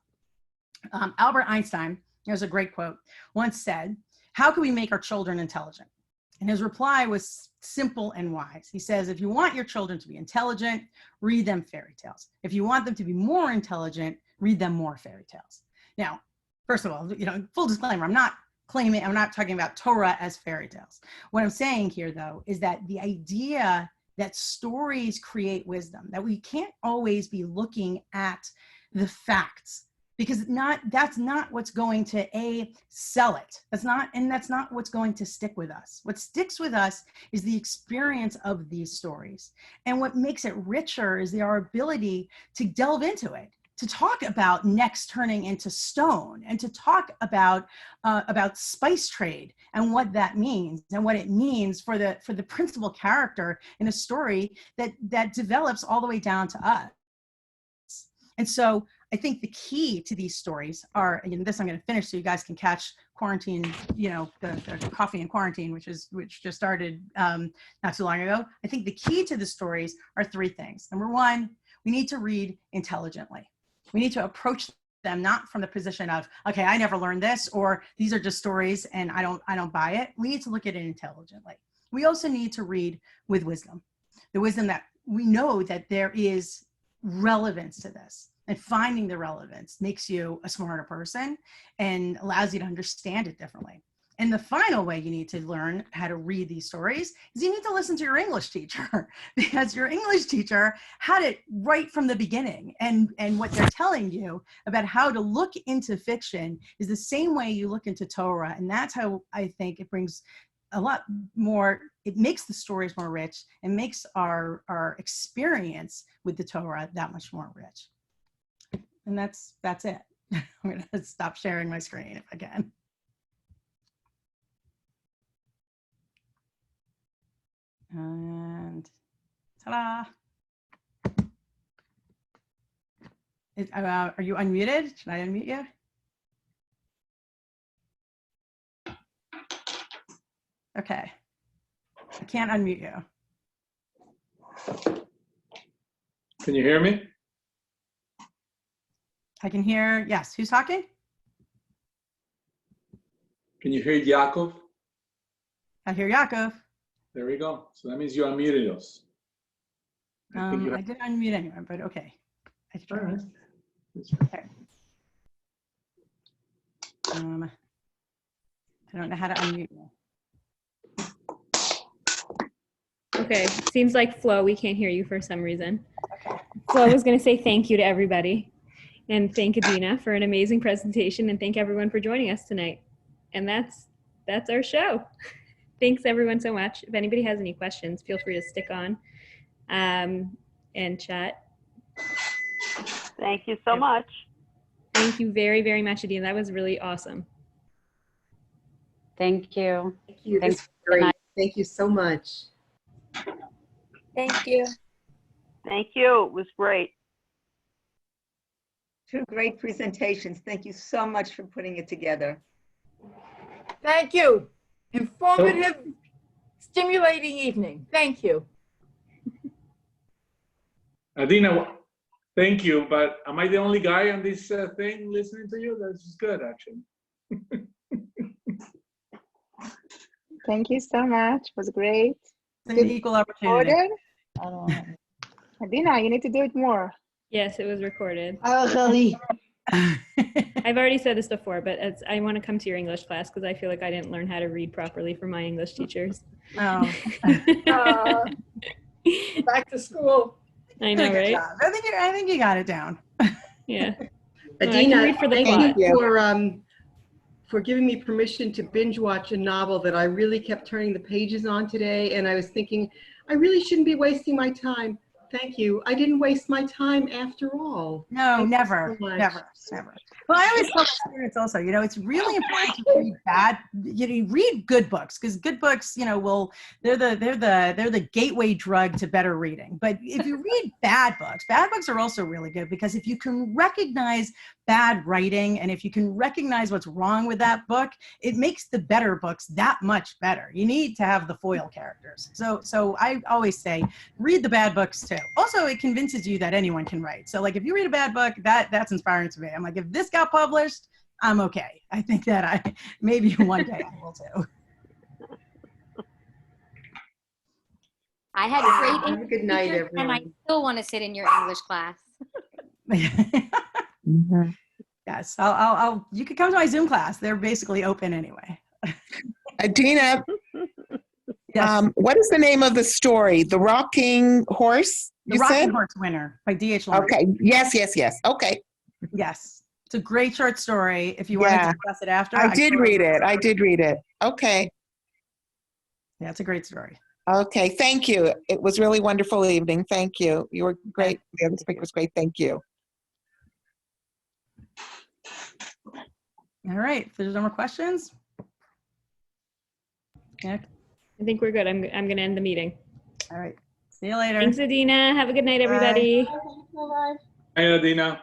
Albert Einstein, there's a great quote, once said, "How can we make our children intelligent?" And his reply was simple and wise. He says, if you want your children to be intelligent, read them fairy tales. If you want them to be more intelligent, read them more fairy tales. Now, first of all, full disclaimer, I'm not talking about Torah as fairy tales. What I'm saying here, though, is that the idea that stories create wisdom, that we can't always be looking at the facts, because that's not what's going to sell it. That's not what's going to stick with us. What sticks with us is the experience of these stories. And what makes it richer is our ability to delve into it, to talk about necks turning into stone, and to talk about spice trade and what that means, and what it means for the principal character in a story that develops all the way down to us. And so I think the key to these stories are, and this I'm going to finish so you guys can catch quarantine, the coffee in quarantine, which just started not too long ago. I think the key to the stories are three things. Number one, we need to read intelligently. We need to approach them not from the position of, okay, I never learned this, or these are just stories and I don't buy it. We need to look at it intelligently. We also need to read with wisdom, the wisdom that we know that there is relevance to this, and finding the relevance makes you a smarter person and allows you to understand it differently. And the final way you need to learn how to read these stories is you need to listen to your English teacher, because your English teacher had it right from the beginning. And what they're telling you about how to look into fiction is the same way you look into Torah. And that's how I think it brings a lot more, it makes the stories more rich and makes our experience with the Torah that much more rich. And that's it. I'm going to stop sharing my screen if I can. And ta-da! Are you unmuted? Should I unmute you? Okay. I can't unmute you. Can you hear me? I can hear, yes. Who's talking? Can you hear Yaakov? I hear Yaakov. There we go. So that means you unmuted us. I didn't unmute anyone, but okay. I All right. Okay. I don't know how to unmute you. Okay, seems like Flo, we can't hear you for some reason. Flo was going to say thank you to everybody and thank Adina for an amazing presentation, and thank everyone for joining us tonight. And that's our show. Thanks everyone so much. If anybody has any questions, feel free to stick on and chat. Thank you so much. Thank you very, very much, Adina. That was really awesome. Thank you. Thank you. Thanks. This was great. Thank you so much. Thank you. Thank you. It was great. Two great presentations. Thank you so much for putting it together. Thank you. Informative, stimulating evening. Thank you. Adina, thank you, but am I the only guy on this thing listening to you? That's good, actually. Thank you so much. It was great. It's an equal opportunity. Adina, you need to do it more. Yes, it was recorded. Oh, I've already said this before, but I want to come to your English class because I feel like I didn't learn how to read properly from my English teachers. Oh. Back to school. I know, right? I think you got it down. Yeah. Adina, read for the thank plot. you for giving me permission to binge watch a novel that I really kept turning the pages on today. And I was thinking, I really shouldn't be wasting my time. Thank you. I didn't waste my time after all. No, Thank you never, so much. never, never. Well, I always tell my students also, it's really important to read read good books, because good books, they're the gateway drug to better reading. But if you read bad books are also really good, because if you can recognize bad writing and if you can recognize what's wrong with that book, it makes the better books that much better. You need to have the foil characters. So I always say, read the bad books too. Also, it convinces you that anyone can write. So like if you read a bad book, that's inspiring to me. I'm like, if this got published, I'm okay. I think that maybe one day I will too. I had great Have a good night, teachers, and I everyone. still want to sit in your English class. Yes, I'll you could come to my Zoom class. They're basically open anyway. Adina, Yes. what is the name of the story? The Rocking Horse, The you Rocking said? Horse Winner by D.H. Lawrence. Okay, yes. Okay. Yes. It's a great short story. If you want to Yeah. discuss it after. I did read it. Okay. Yeah, it's a great story. Okay, thank you. It was really wonderful evening. Thank you. You were great. The other speaker was great. Thank you. All right. If there's no more questions. Yeah. I think we're good. I'm going to end the meeting. All right. See you later. Thanks, Adina. Have a good night, everybody. Hi, Adina.